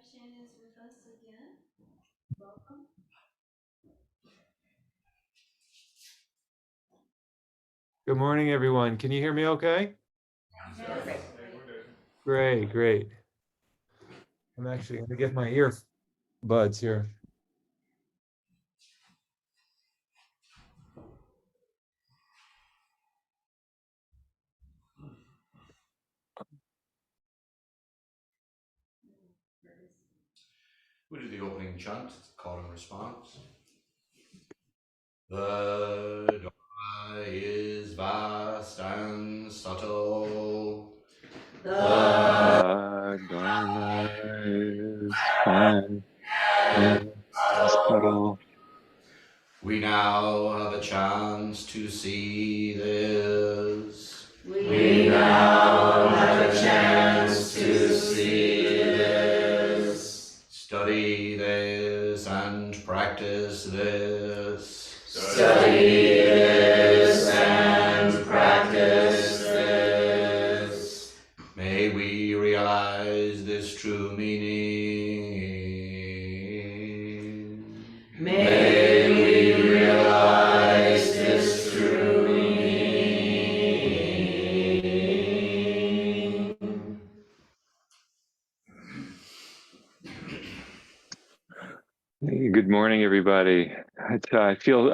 Shan is with us again. Welcome. Good morning, everyone. Can you hear me okay? Yes. Great, great. I'm actually going to get my earbuds here. We do the opening chant, call and response. The Dharma is vast and subtle. The Dharma is fast and subtle. We now have a chance to see this. We now have a chance to see this. Study this and practice this. Study this and practice this. May we realize this true meaning. May we realize this true meaning. Hey, good morning, everybody. I feel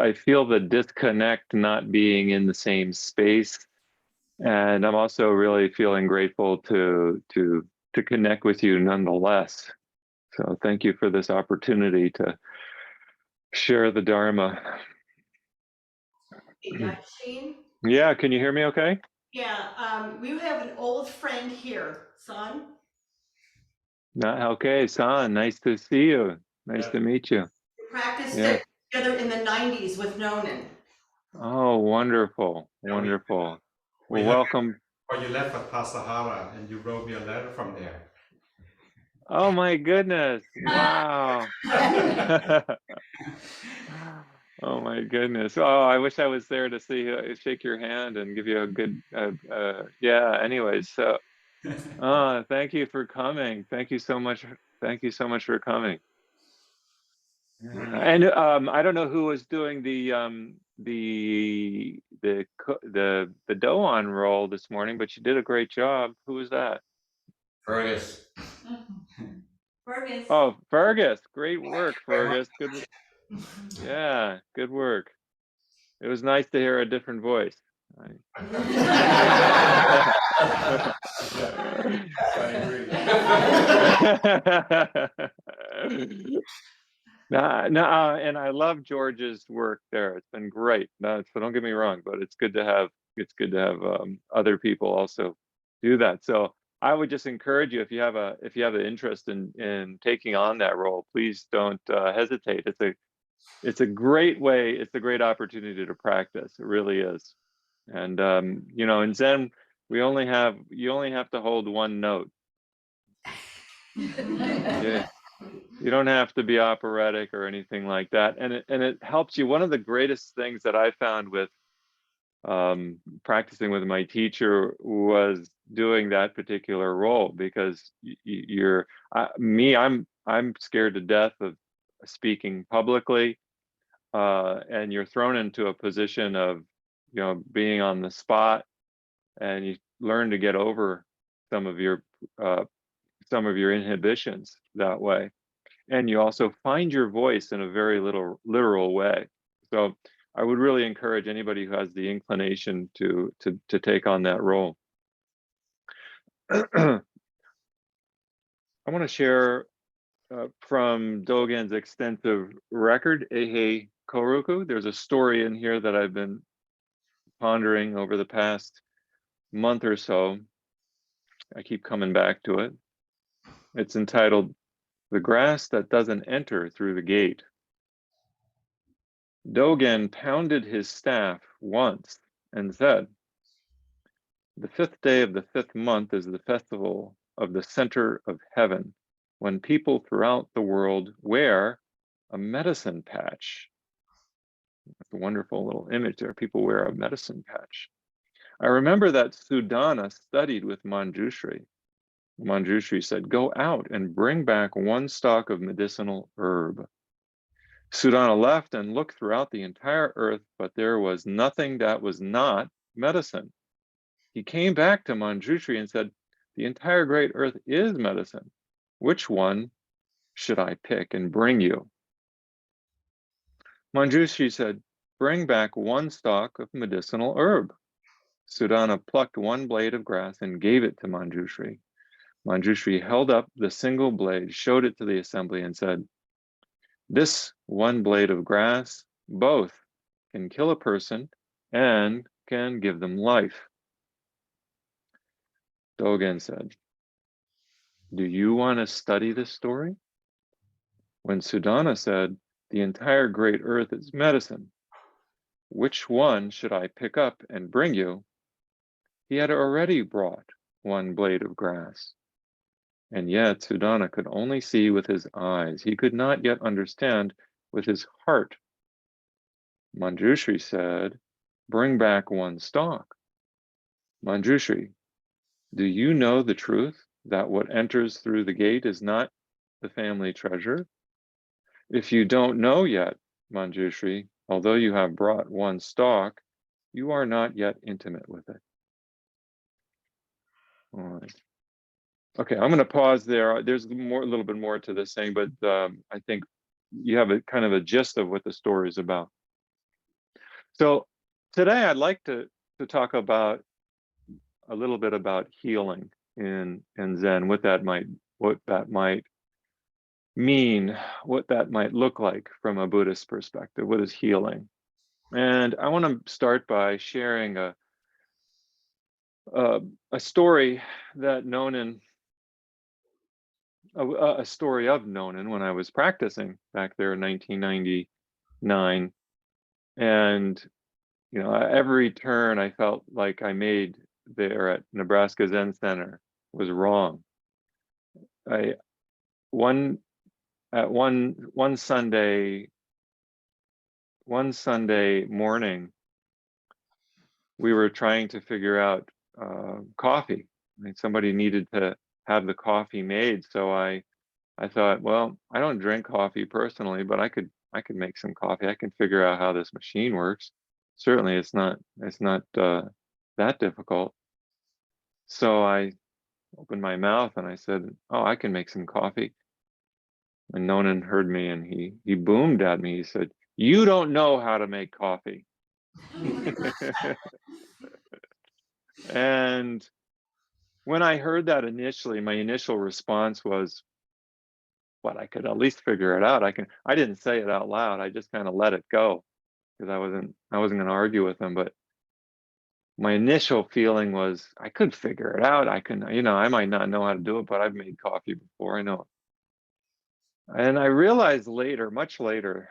the disconnect not being in the same space, and I'm also really feeling grateful to connect with you nonetheless. So thank you for this opportunity to share the Dharma. Shane? Yeah, can you hear me okay? Yeah, we have an old friend here, son. Okay, San, nice to see you. Nice to meet you. We practiced Yeah. it together in the 90s with Nonan. Oh, wonderful, wonderful. Well, welcome. Or you left at Pasahara and you wrote me a letter from there. Oh my goodness. Wow. Oh my goodness. Oh, I wish I was there to see you, shake your hand and give you a good, yeah, anyways. So, thank you for coming. Thank you so much. Thank you so much for coming. And I don't know who was doing the Doan role this morning, but you did a great job. Who was that? Fergus. Fergus. Oh, Fergus. Great work, Fergus. Good. Yeah, good work. It was nice to hear a different voice. I agree. No, and I love George's work there. It's been great. No, so don't get me wrong, but it's good to have other people also do that. So I would just encourage you, if you have an interest in taking on that role, please don't hesitate. It's a great way. It's a great opportunity to practice. It really is. And in Zen, you only have to hold one note. Yeah. You don't have to be operatic or anything like that, and it helps you. One of the greatest things that I found with practicing with my teacher was doing that particular role, because I'm scared to death of speaking publicly, and you're thrown into a position of being on the spot, and you learn to get over some of your inhibitions that way. And you also find your voice in a very literal way. So I would really encourage anybody who has the inclination to take on that role. I want to share from Dogen's extensive record, Eihei Koruku. There's a story in here that I've been pondering over the past month or so. I keep coming back to it. It's entitled "The Grass That Doesn't Enter Through the Gate." Dogen pounded his staff once and said, "The 5th day of the 5th month is the festival of the center of heaven, when people throughout the world wear a medicine patch." That's a wonderful little image there. People wear a medicine patch. I remember that Sudana studied with Manjushri. Manjushri said, "Go out and bring back one stalk of medicinal herb." Sudana left and looked throughout the entire earth, but there was nothing that was not medicine. He came back to Manjushri and said, "The entire great earth is medicine. Which one should I pick and bring you?" Manjushri said, "Bring back one stalk of medicinal herb." Sudana plucked one blade of grass and gave it to Manjushri. Manjushri held up the single blade, showed it to the assembly, and said, "This one blade of grass, both can kill a person and can give them life." Dogen said, "Do you want to study this story?" When Sudana said, "The entire great earth is medicine. Which one should I pick up and bring you?" He had already brought one blade of grass. And yet Sudana could only see with his eyes. He could not yet understand with his heart. Manjushri said, "Bring back one stalk." Manjushri, do you know the truth that what enters through the gate is not the family treasure? If you don't know yet, Manjushri, although you have brought one stalk, you are not yet intimate with it. All right. Okay, I'm going to pause there. There's a little bit more to this thing, but I think you have a kind of a gist of what the story is about. So today I'd like to talk about a little bit about healing in Zen, what that might mean, what that might look like from a Buddhist perspective. What is healing? And I want to start by sharing a story that a story of Nonin when I was practicing back there in 1999. And every turn I felt like I made there at Nebraska Zen Center was wrong. One Sunday morning, we were trying to figure out coffee. Somebody needed to have the coffee made, so I thought, well, I don't drink coffee personally, but I could make some coffee. I can figure out how this machine works. Certainly, it's not that difficult. So I opened my mouth and I said, "Oh, I can make some coffee." And Nonin heard me and he boomed at me. He said, "You don't know how to make coffee." And when I heard that initially, my initial response was, "What, I could at least figure it out. I didn't say it out loud. I just kind of let it go because I wasn't going to argue with him. But my initial feeling was I could figure it out. I might not know how to do it, but I've made coffee before. I know it. And I realized later, much later,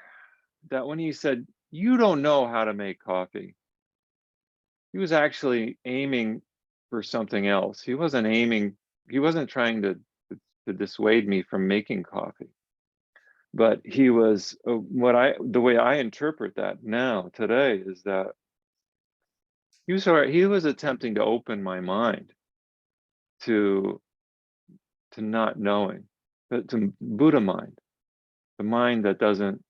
that when he said, "You don't know how to make coffee," he was actually aiming for something else. He wasn't trying to dissuade me from making coffee. But he was, the way I interpret that now, today, is that he was attempting to open my mind to not knowing, to Buddha mind, the mind that doesn't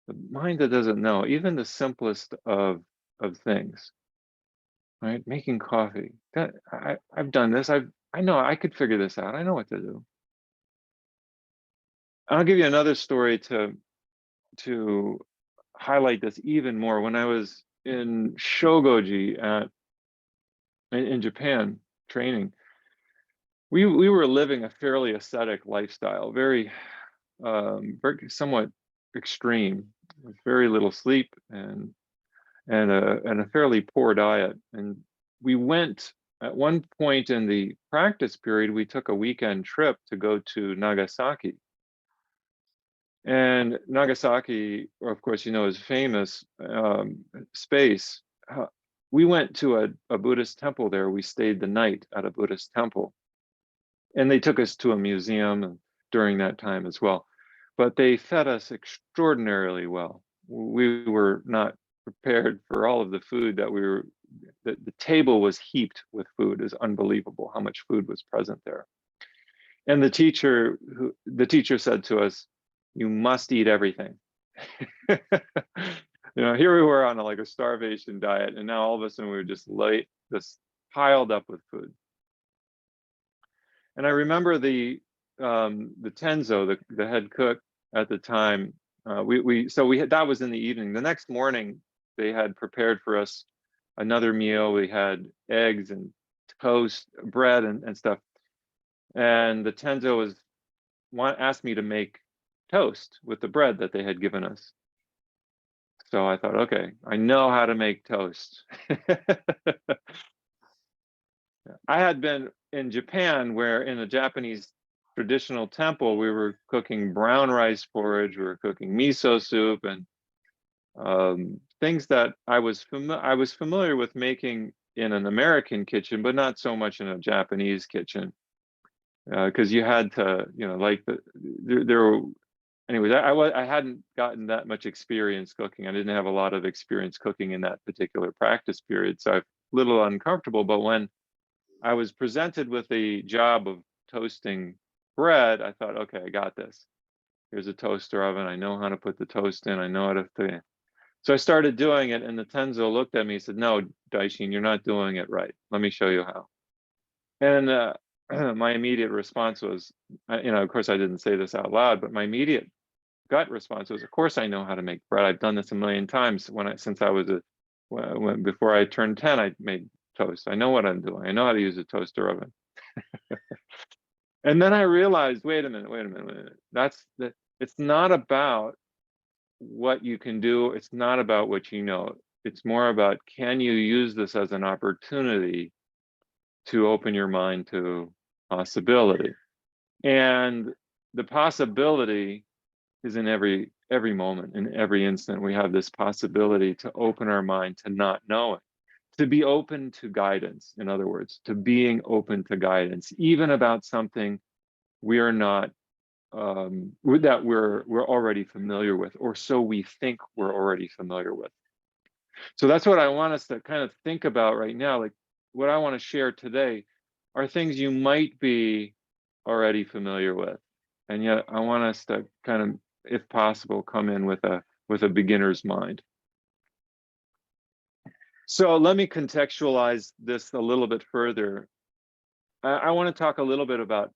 know, even the simplest of things, right? Making coffee. I've done this. I know I could figure this out. I know what to do. I'll give you another story to highlight this even more. When I was in Shogoji in Japan training, we were living a fairly ascetic lifestyle, very somewhat extreme, with very little sleep and a fairly poor diet. And we went at one point in the practice period, we took a weekend trip to go to Nagasaki. And Nagasaki, of course, is famous space. We went to a Buddhist temple there. We stayed the night at a Buddhist temple. And they took us to a museum during that time as well. But they fed us extraordinarily well. We were not prepared for all of the food that we were the table was heaped with food. It was unbelievable how much food was present there. And the teacher said to us, "You must eat everything." Here we were on like a starvation diet, and now all of a sudden we were just piled up with food. And I remember the Tenzo, the head cook at the time. That was in the evening. The next morning, they had prepared for us another meal. We had eggs and toast, bread, and stuff. And the Tenzo asked me to make toast with the bread that they had given us. So I thought, okay, I know how to make toast. I had been in Japan, where in a Japanese traditional temple, we were cooking brown rice porridge, we were cooking miso soup, and things that I was familiar with making in an American kitchen, but not so much in a Japanese kitchen, because you had to, there were. Anyways, I hadn't gotten that much experience cooking. I didn't have a lot of experience cooking in that particular practice period, so I was a little uncomfortable. But when I was presented with the job of toasting bread, I thought, okay, I got this. Here's a toaster oven. I know how to put the toast in. I know how to. So I started doing it, and the Tenzo looked at me and said, "No, Daishin, you're not doing it right. Let me show you how." And my immediate response was, of course I didn't say this out loud, but my immediate gut response was, of course I know how to make bread. I've done this a million times before I turned 10, I made toast. I know what I'm doing. I know how to use a toaster oven. And then I realized, wait a minute. It's not about what you can do. It's not about what you know. It's more about, can you use this as an opportunity to open your mind to possibility? And the possibility is in every moment, in every instant. We have this possibility to open our mind to not knowing, to be open to guidance. In other words, to being open to guidance, even about something we are not, that we're already familiar with, or so we think we're already familiar with. So that's what I want us to kind of think about right now. Like, what I want to share today are things you might be already familiar with, and yet I want us to kind of, if possible, come in with a beginner's mind. So let me contextualize this a little bit further. I want to talk a little bit about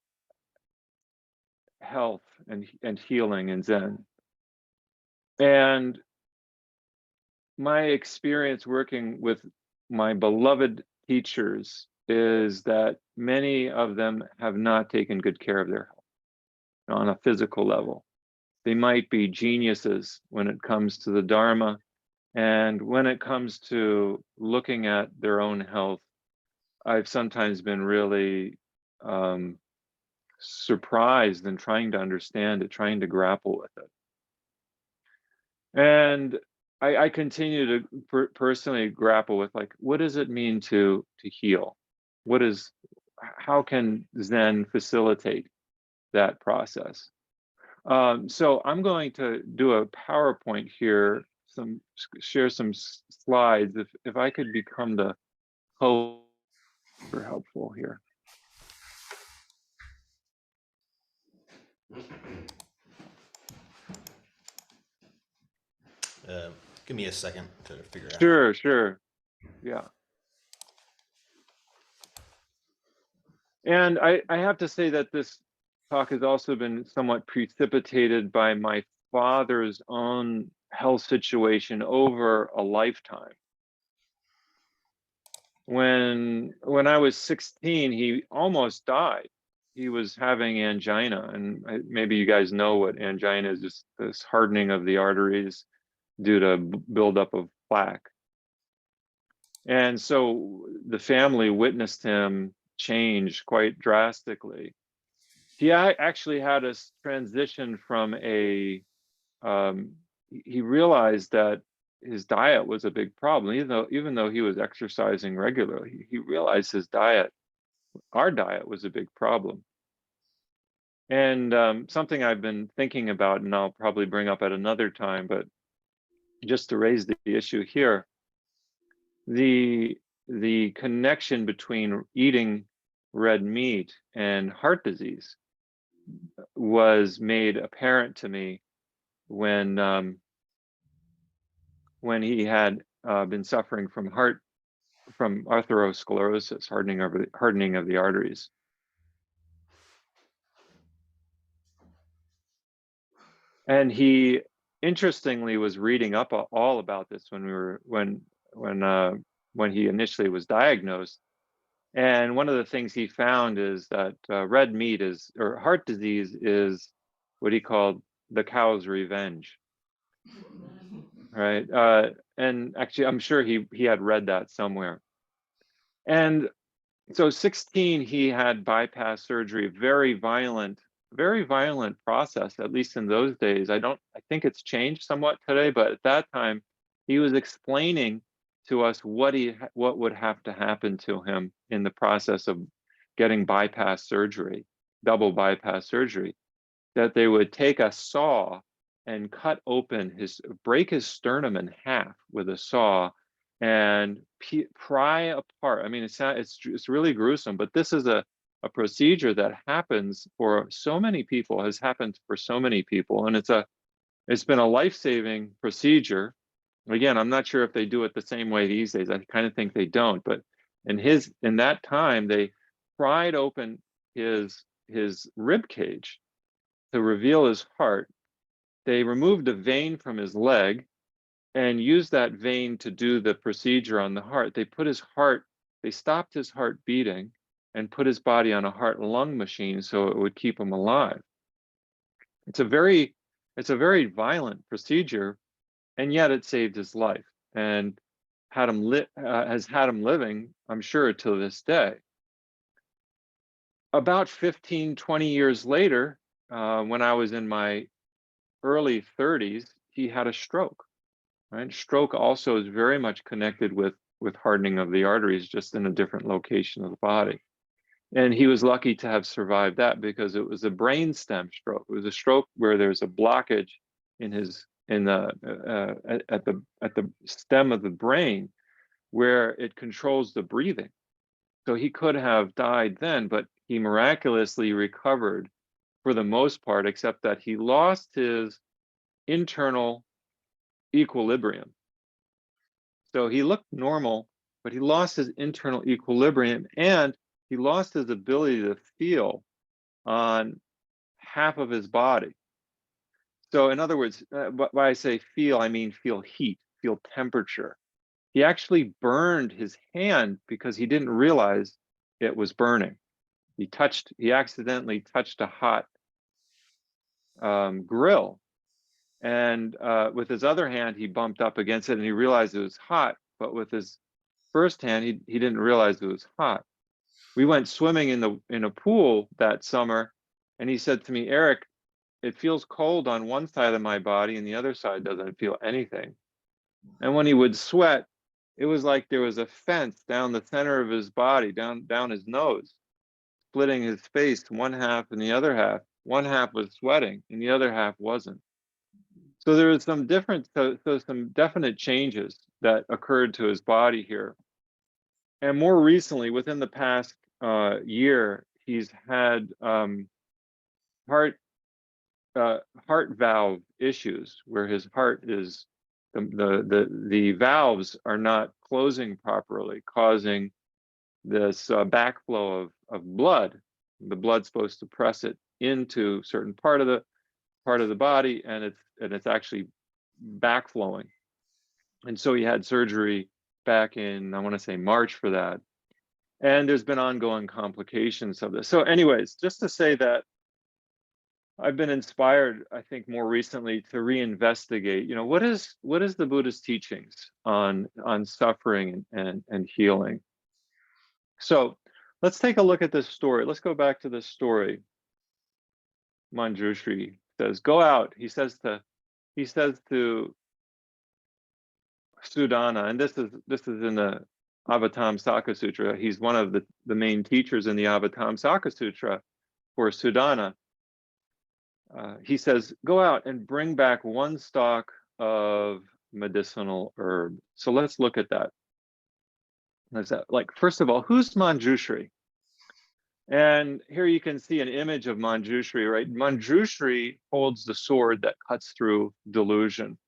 health and healing and Zen. And my experience working with my beloved teachers is that many of them have not taken good care of their health on a physical level. They might be geniuses when it comes to the dharma, and when it comes to looking at their own health, I've sometimes been really surprised and trying to understand it, trying to grapple with it. And I continue to personally grapple with, like, what does it mean to heal? How can Zen facilitate that process? So I'm going to do a PowerPoint here, share some slides. If I could become the host, for helpful here. Give me a second to figure it out. Sure. Yeah. And I have to say that this talk has also been somewhat precipitated by my father's own health situation over a lifetime. When I was 16, he almost died. He was having angina, and maybe you guys know what angina is, just this hardening of the arteries due to buildup of plaque. And so the family witnessed him change quite drastically. He actually had us transition from he realized that his diet was a big problem. Even though he was exercising regularly, he realized our diet was a big problem. And something I've been thinking about, and I'll probably bring up at another time, but just to raise the issue here, the the connection between eating red meat and heart disease was made apparent to me when he had been suffering from atherosclerosis, hardening of the arteries. And he interestingly was reading up all about this when he initially was diagnosed. And one of the things he found is that red meat or heart disease is what he called the cow's revenge, right? And actually, I'm sure he had read that somewhere. And so 16, he had bypass surgery, very violent process, at least in those days. I think it's changed somewhat today, but at that time, he was explaining to us what would have to happen to him in the process of getting bypass surgery, double bypass surgery, that they would take a saw and break his sternum in half with a saw and pry apart. I mean, it's really gruesome, but this is a procedure that happens for so many people, has happened for so many people, and it's been a life-saving procedure. Again, I'm not sure if they do it the same way these days. I kind of think they don't, but in that time, they pried open his rib cage to reveal his heart. They removed a vein from his leg and used that vein to do the procedure on the heart. They stopped his heart beating and put his body on a heart and lung machine so it would keep him alive. It's a very violent procedure, and yet it saved his life and has had him living, I'm sure, to this day. About 15, 20 years later, when I was in my early 30s, he had a stroke. Right? Stroke also is very much connected with hardening of the arteries, just in a different location of the body. And he was lucky to have survived that because it was a brainstem stroke. It was a stroke where there's a blockage at the stem of the brain where it controls the breathing. So he could have died then, but he miraculously recovered for the most part, except that he lost his internal equilibrium. So he looked normal, but he lost his internal equilibrium and he lost his ability to feel on half of his body. So in other words, when I say feel, I mean feel heat, feel temperature. He actually burned his hand because he didn't realize it was burning. He accidentally touched a hot grill. And with his other hand, he bumped up against it and he realized it was hot, but with his first hand, he didn't realize it was hot. We went swimming in a pool that summer, and he said to me, "Eric, it feels cold on one side of my body and the other side doesn't feel anything." And when he would sweat, it was like there was a fence down the center of his body, down his nose, splitting his face, one half and the other half. One half was sweating and the other half wasn't. So there was some some definite changes that occurred to his body here. And more recently, within the past year, he's had heart valve issues where his heart is the valves are not closing properly, causing this backflow of blood. The blood's supposed to press it into a certain part of the body, and it's actually backflowing. And so he had surgery back in, I want to say, March for that. And there's been ongoing complications of this. So anyways, just to say that I've been inspired, I think, more recently to reinvestigate, what is the Buddha's teachings on suffering and healing. So let's take a look at this story. Let's go back to this story. Manjushri says, "Go out." He says to Sudana, and this is in the Avatamsaka Sutra. He's one of the main teachers in the Avatamsaka Sutra for Sudana. He says, "Go out and bring back one stalk of medicinal herb." So let's look at that. Like, first of all, who's Manjushri? And here you can see an image of Manjushri, right? Manjushri holds the sword that cuts through delusion,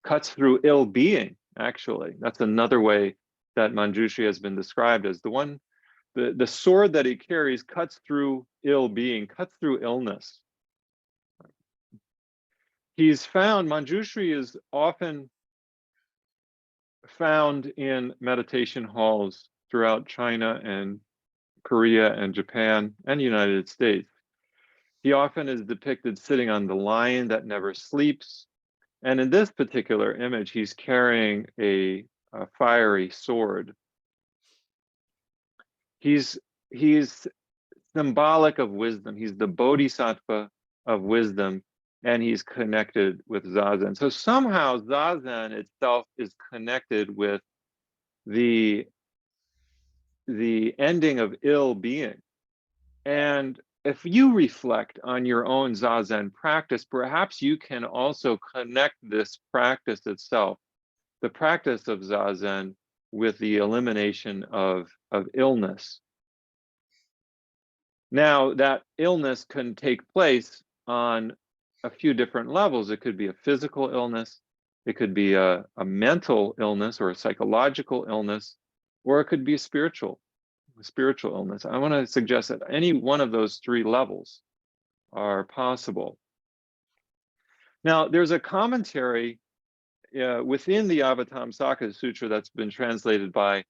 cuts through ill being, actually. That's another way that Manjushri has been described as the sword that he carries cuts through ill being, cuts through illness. Manjushri is often found in meditation halls throughout China and Korea and Japan and the United States. He often is depicted sitting on the lion that never sleeps. And in this particular image, he's carrying a fiery sword. He's symbolic of wisdom. He's the bodhisattva of wisdom, and he's connected with Zazen. So somehow Zazen itself is connected with the ending of ill being. And if you reflect on your own Zazen practice, perhaps you can also connect this practice itself, the practice of Zazen, with the elimination of illness. Now, that illness can take place on a few different levels. It could be a physical illness, it could be a mental illness or a psychological illness, or it could be a spiritual illness. I want to suggest that any one of those three levels are possible. Now, there's a commentary within the Avatamsaka Sutra that's been translated by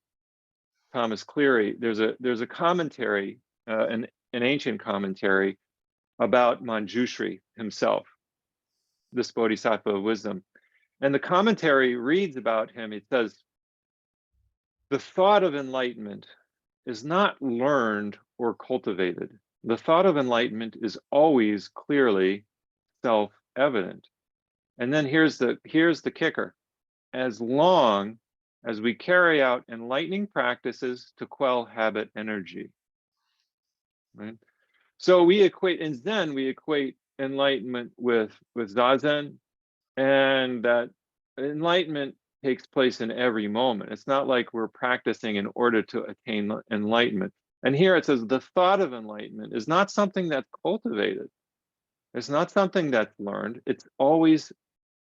Thomas Cleary. There's a commentary, an ancient commentary about Manjushri himself, this bodhisattva of wisdom. And the commentary reads about him. It says, the thought of enlightenment is not learned or cultivated. The thought of enlightenment is always clearly self-evident. And then here's the kicker. As long as we carry out enlightening practices to quell habit energy, right? So in Zen, we equate enlightenment with Zazen, and that enlightenment takes place in every moment. It's not like we're practicing in order to attain enlightenment. And here it says the thought of enlightenment is not something that's cultivated. It's not something that's learned. It's always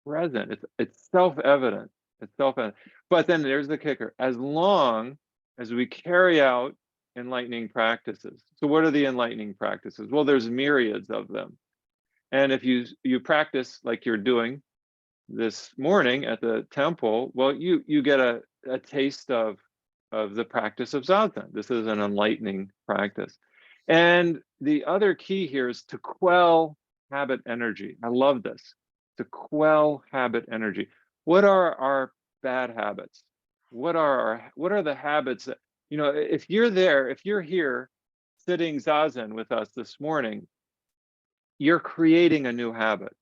present. It's self-evident. It's self-evident. But then there's the kicker. As long as we carry out enlightening practices. So what are the enlightening practices? Well, there's myriads of them. And if you practice like you're doing this morning at the temple, well, you get a taste of the practice of Zazen. This is an enlightening practice. And the other key here is to quell habit energy. I love this. To quell habit energy. What are our bad habits? What are the habits that, if you're here sitting Zazen with us this morning, you're creating a new habit.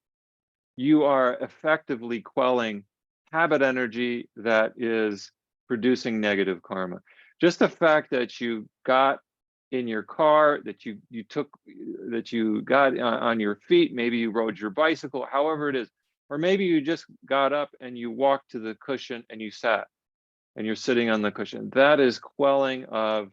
You are effectively quelling habit energy that is producing negative karma. Just the fact that you got in your car, that you got on your feet, maybe you rode your bicycle, however it is, or maybe you just got up and you walked to the cushion and you sat and you're sitting on the cushion. That is quelling of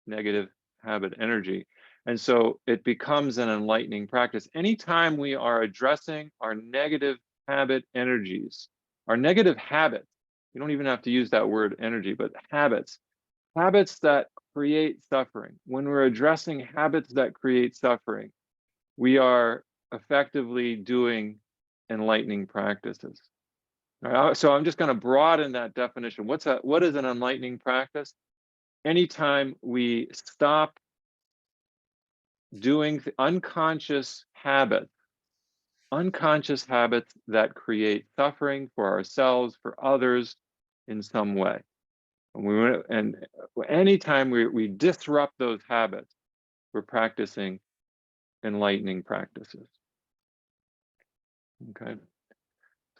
negative habit energy. And so it becomes an enlightening practice. Anytime we are addressing our negative habit energies, our negative habits, you don't even have to use that word energy, but habits that create suffering. When we're addressing habits that create suffering, we are effectively doing enlightening practices. Right? So I'm just going to broaden that definition. What is an enlightening practice? Anytime we stop doing unconscious habits that create suffering for ourselves, for others in some way. And anytime we disrupt those habits, we're practicing enlightening practices. Okay.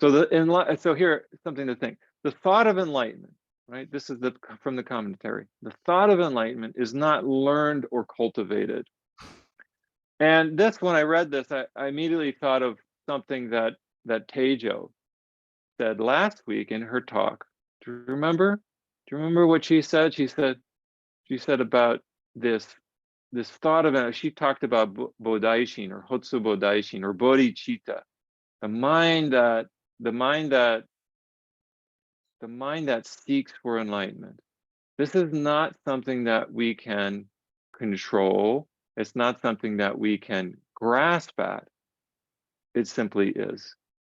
So here, something to think. The thought of enlightenment, right? This is from the commentary. The thought of enlightenment is not learned or cultivated. And this, when I read this, I immediately thought of something that Tejo said last week in her talk. Do you remember? Do you remember what she said? She said about this thought of it. She talked about Bodaishin or Hotsu Bodaishin or bodhicitta, the mind that seeks for enlightenment. This is not something that we can control. It's not something that we can grasp at. It simply is.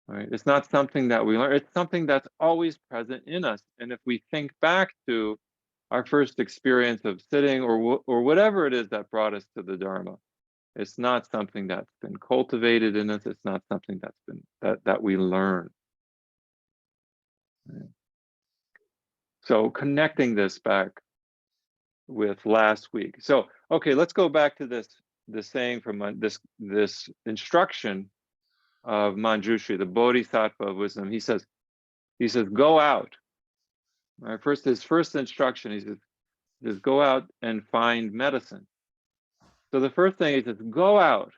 Right? It's not something that we learn. It's something that's always present in us. And if we think back to our first experience of sitting or whatever it is that brought us to the Dharma, it's not something that's been cultivated in us. It's not something that's been that we learn. Right? So connecting this back with last week. So okay, let's go back to this saying from this instruction of Manjushri, the Bodhisattva of wisdom. He says, go out. Right? His first instruction, he says, go out and find medicine. So the first thing is go out.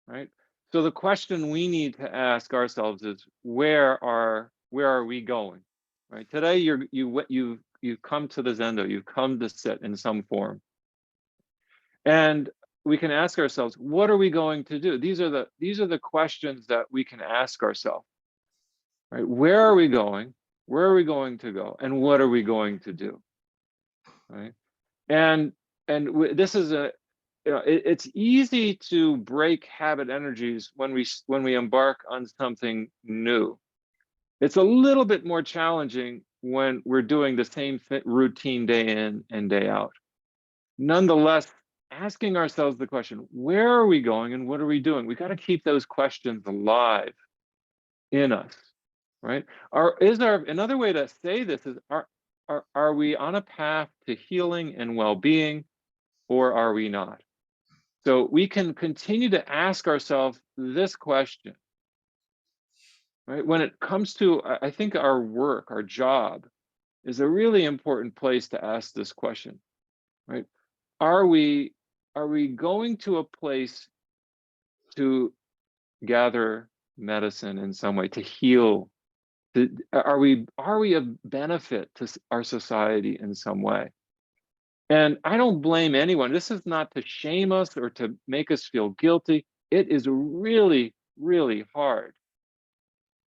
Right? So the question we need to ask ourselves is, where are we going? Right? Today you've come to the Zendo, you've come to sit in some form. And we can ask ourselves, what are we going to do? These are the questions that we can ask ourselves. Right? Where are we going? Where are we going to go? And what are we going to do? Right? And this is it's easy to break habit energies when we embark on something new. It's a little bit more challenging when we're doing the same routine day in and day out. Nonetheless, asking ourselves the question, where are we going and what are we doing? We got to keep those questions alive in us, right? Another way to say this is, are we on a path to healing and well-being, or are we not? So we can continue to ask ourselves this question, right? When it comes to, I think our work, our job is a really important place to ask this question, right? Are we going to a place to gather medicine in some way, to heal? Are we of benefit to our society in some way? And I don't blame anyone. This is not to shame us or to make us feel guilty. It is really, really hard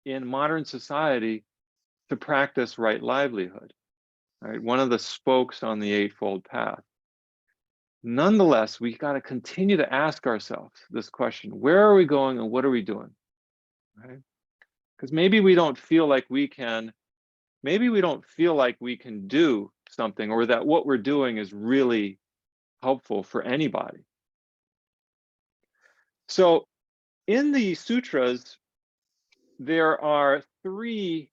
in modern society to practice right livelihood, right? One of the spokes on the Eightfold Path. Nonetheless, we got to continue to ask ourselves this question: where are we going and what are we doing? Right? Because maybe we don't feel like we can do something, or that what we're doing is really helpful for anybody. So in the sutras, there are 3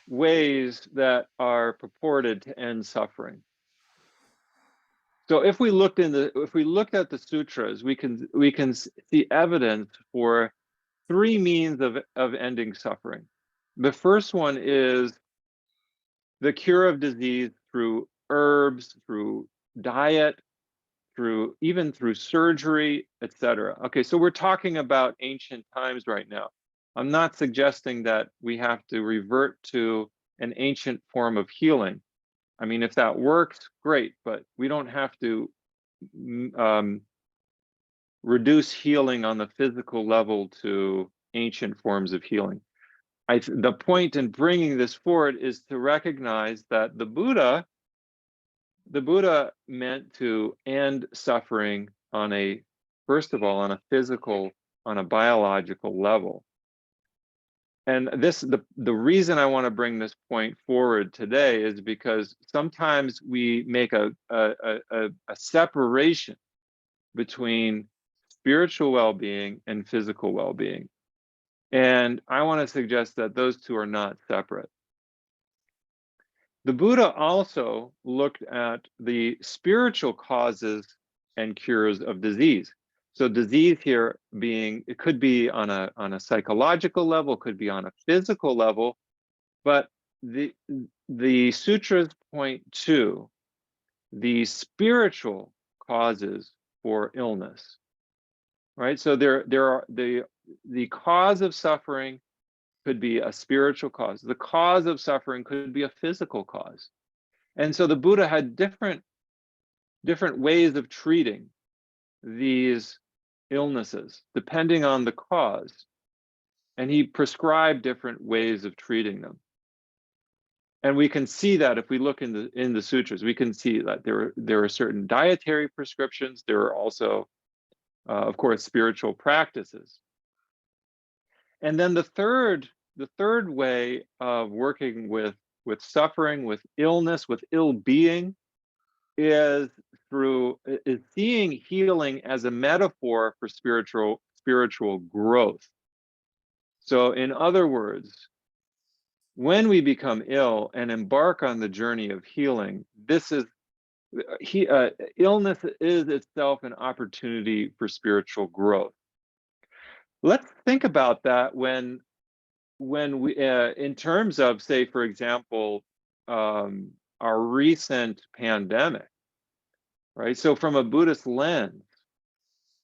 ways that are purported to end suffering. So if we looked at the sutras, we can see evidence for 3 means of ending suffering. The first one is the cure of disease through herbs, through diet, even through surgery, etc. Okay, so we're talking about ancient times right now. I'm not suggesting that we have to revert to an ancient form of healing. I mean, if that works, great, but we don't have to reduce healing on the physical level to ancient forms of healing. The point in bringing this forward is to recognize that the Buddha meant to end suffering first of all, on a physical, on a biological level. And the reason I want to bring this point forward today is because sometimes we make a separation between spiritual well-being and physical well-being. And I want to suggest that those 2 are not separate. The Buddha also looked at the spiritual causes and cures of disease. So disease here it could be on a psychological level, could be on a physical level, but the sutras point to the spiritual causes for illness, right? So there are the cause of suffering could be a spiritual cause. The cause of suffering could be a physical cause. And so the Buddha had different ways of treating these illnesses depending on the cause. And he prescribed different ways of treating them. And we can see that if we look in the sutras, we can see that there are certain dietary prescriptions. There are also, of course, spiritual practices. And then the third way of working with suffering, with illness, with ill-being, is seeing healing as a metaphor for spiritual growth. So in other words, when we become ill and embark on the journey of healing, illness is itself an opportunity for spiritual growth. Let's think about that when we, in terms of, say, for example, our recent pandemic, right? So from a Buddhist lens,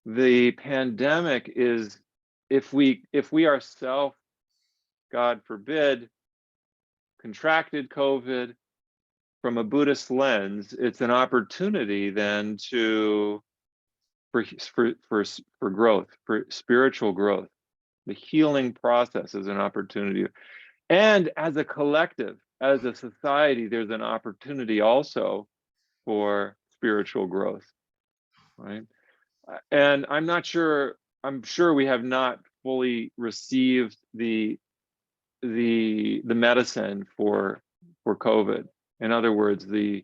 the pandemic is, if we ourselves, God forbid, contracted COVID, from a Buddhist lens, it's an opportunity then for growth, for spiritual growth. The healing process is an opportunity. And as a collective, as a society, there's an opportunity also for spiritual growth, right? And I'm sure we have not fully received the medicine for COVID. In other words, the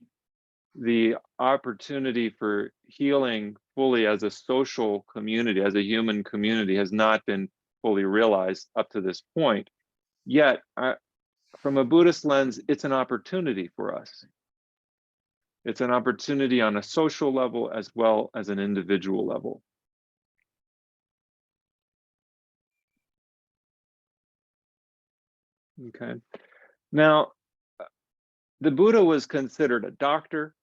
opportunity for healing fully as a social community, as a human community, has not been fully realized up to this point. Yet, from a Buddhist lens, it's an opportunity for us. It's an opportunity on a social level as well as an individual level. Okay. Now, the Buddha was considered a doctor.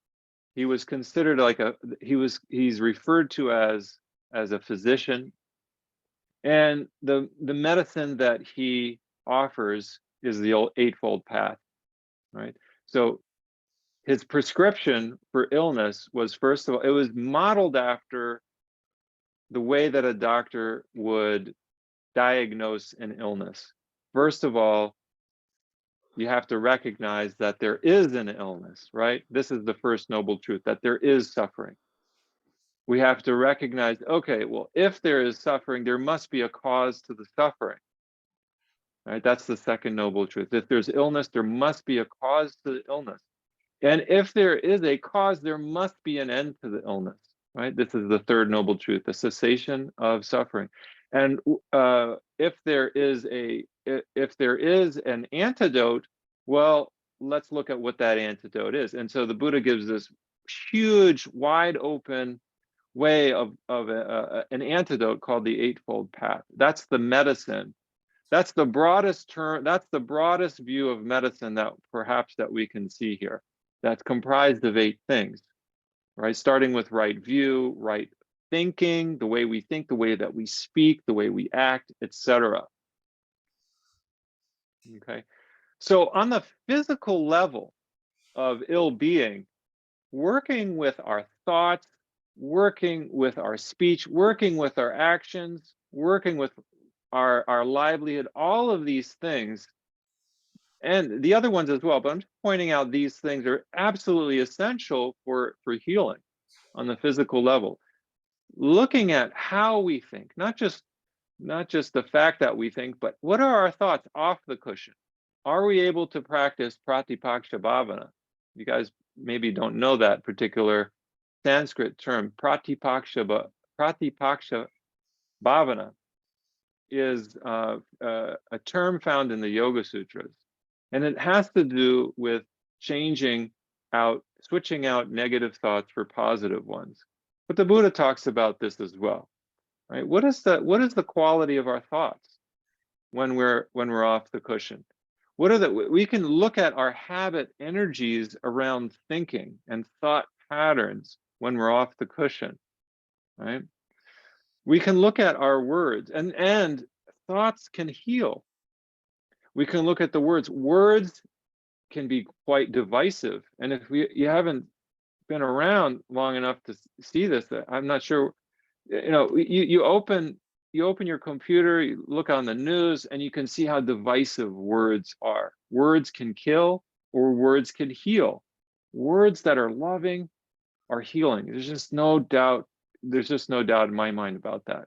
He was considered like he's referred to as a physician. And the medicine that he offers is the old eightfold path, right? So his prescription for illness was, first of all, it was modeled after the way that a doctor would diagnose an illness. First of all, you have to recognize that there is an illness, right? This is the first noble truth, that there is suffering. We have to recognize, okay, well, if there is suffering, there must be a cause to the suffering, right? That's the second noble truth. If there's illness, there must be a cause to the illness. And if there is a cause, there must be an end to the illness, right? This is the third noble truth, the cessation of suffering. And if there is an antidote, well, let's look at what that antidote is. And so the Buddha gives this huge, wide open way of an antidote called the Eightfold Path. That's the medicine. That's the broadest term. That's the broadest view of medicine that perhaps that we can see here. That's comprised of 8 things, right? Starting with right view, right thinking, the way we think, the way that we speak, the way we act, etc. Okay. So on the physical level of ill-being, working with our thoughts, working with our speech, working with our actions, working with our livelihood, all of these things, and the other ones as well, but I'm just pointing out these things are absolutely essential for healing on the physical level. Looking at how we think, not just the fact that we think, but what are our thoughts off the cushion? Are we able to practice pratipaksha bhavana? You guys maybe don't know that particular Sanskrit term. Pratipaksha bhavana is a term found in the Yoga Sutras, and it has to do with switching out negative thoughts for positive ones. But the Buddha talks about this as well, right? What is the quality of our thoughts when we're off the cushion? We can look at our habit energies around thinking and thought patterns when we're off the cushion, right? We can look at our words, and thoughts can heal. We can look at the words. Words can be quite divisive. And if you haven't been around long enough to see this, I'm not sure, you know, you open your computer, you look on the news, and you can see how divisive words are. Words can kill or words can heal. Words that are loving are healing. There's just no doubt in my mind about that.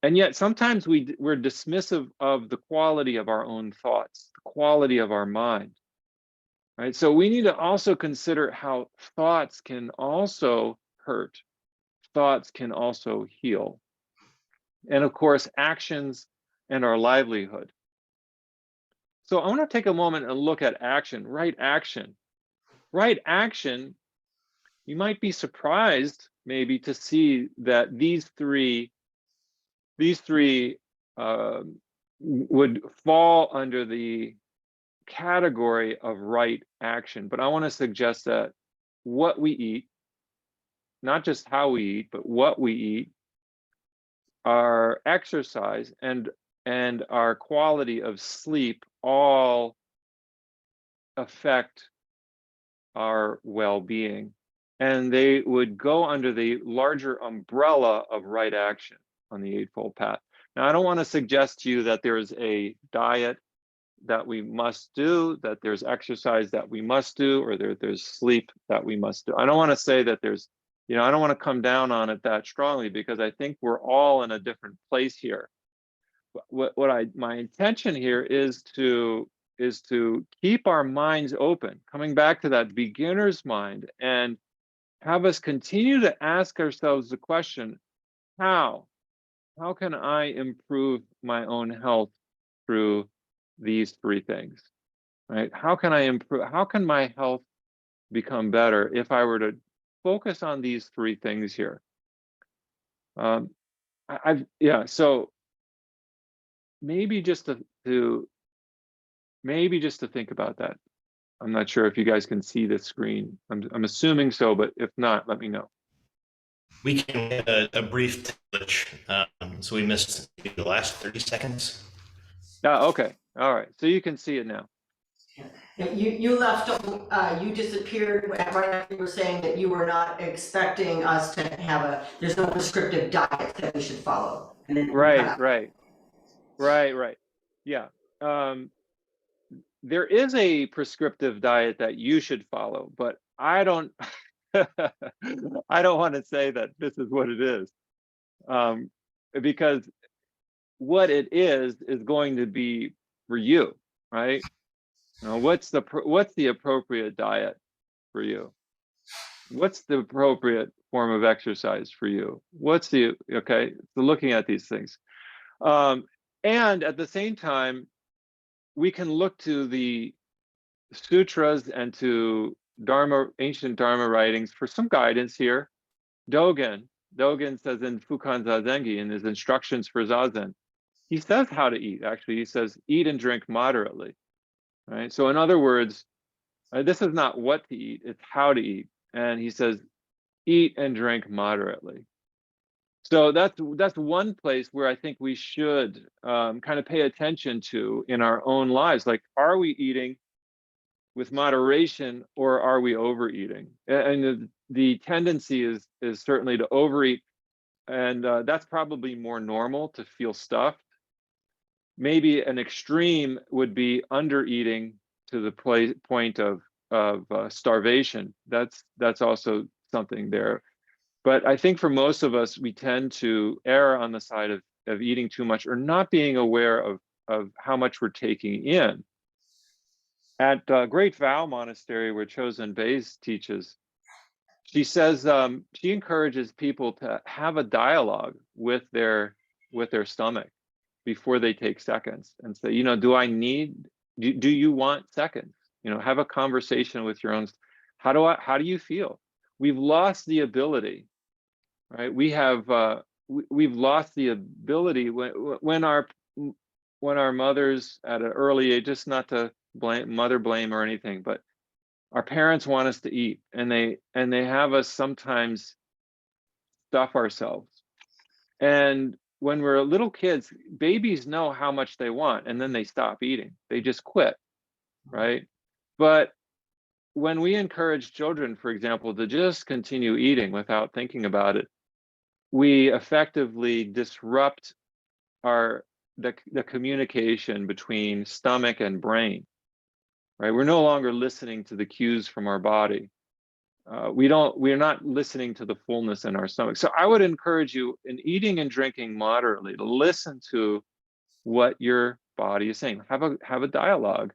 And yet sometimes we're dismissive of the quality of our own thoughts, the quality of our mind. Right? So we need to also consider how thoughts can also hurt. Thoughts can also heal. And of course, actions and our livelihood. So I want to take a moment and look at action, right action. Right action, you might be surprised maybe to see that these three would fall under the category of right action. But I want to suggest that what we eat, not just how we eat, but what we eat, our exercise and our quality of sleep all affect our well-being. And they would go under the larger umbrella of right action on the Eightfold Path. Now, I don't want to suggest to you that there's a diet that we must do, that there's exercise that we must do, or there's sleep that we must do. I don't want to say that there's, you know, I don't want to come down on it that strongly, because I think we're all in a different place here. My intention here is to keep our minds open, coming back to that beginner's mind, and have us continue to ask ourselves the question, how can I improve my own health through these three things, right? How can I improve? How can my health become better if I were to focus on these three things here? So maybe just to think about that. I'm not sure if you guys can see the screen. I'm assuming so, but if not, let me know. We can get a brief glitch, so we missed the last 30 seconds. Okay, all right. So you can see it now. You left, you disappeared right after you were saying that you were not expecting us to have there's no prescriptive diet that we should follow. And then Right. Yeah. There is a prescriptive diet that you should follow, but I don't I don't want to say that this is what it is. Because what it is going to be for you, right? What's the appropriate diet for you? What's the appropriate form of exercise for you? Okay, so looking at these things. And at the same time, we can look to the sutras and to ancient Dharma writings for some guidance here. Dogen says in Fukan Zazengi, in his instructions for Zazen, he says how to eat. Actually, he says, eat and drink moderately, right? So in other words, this is not what to eat, it's how to eat. And he says, eat and drink moderately. So that's one place where I think we should kind of pay attention to in our own lives. Like, are we eating with moderation, or are we overeating? And the tendency is certainly to overeat, and that's probably more normal, to feel stuffed. Maybe an extreme would be undereating to the point of starvation. That's also something there. But I think for most of us, we tend to err on the side of eating too much, or not being aware of how much we're taking in. At Great Vow Monastery, where Chosen Bays teaches, she says she encourages people to have a dialogue with their stomach before they take seconds, and say, do you want seconds? Have a conversation with your own. How do you feel? We've lost the ability, right? We've lost the ability when our mothers at an early age, just not to mother blame or anything, but our parents want us to eat, and they have us sometimes stuff ourselves. And when we're little kids, babies know how much they want, and then they stop eating. They just quit, right? But when we encourage children, for example, to just continue eating without thinking about it, we effectively disrupt the communication between stomach and brain, right? We're no longer listening to the cues from our body. We're not listening to the fullness in our stomach. So I would encourage you, in eating and drinking moderately, to listen to what your body is saying. Have a dialogue.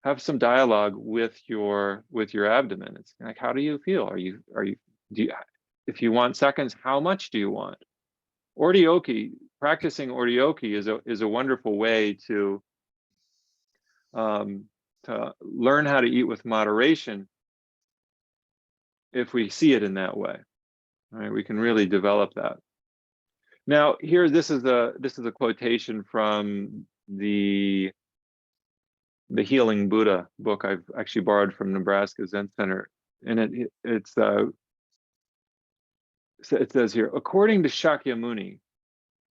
Have some dialogue with your abdomen. It's like, how do you feel? If you want seconds, how much do you want? Practicing ordeoki is a wonderful way to learn how to eat with moderation. If we see it in that way, right, we can really develop that. Now, here, this is a quotation from the Healing Buddha book I've actually borrowed from Nebraska Zen Center, and it says here, according to Shakyamuni,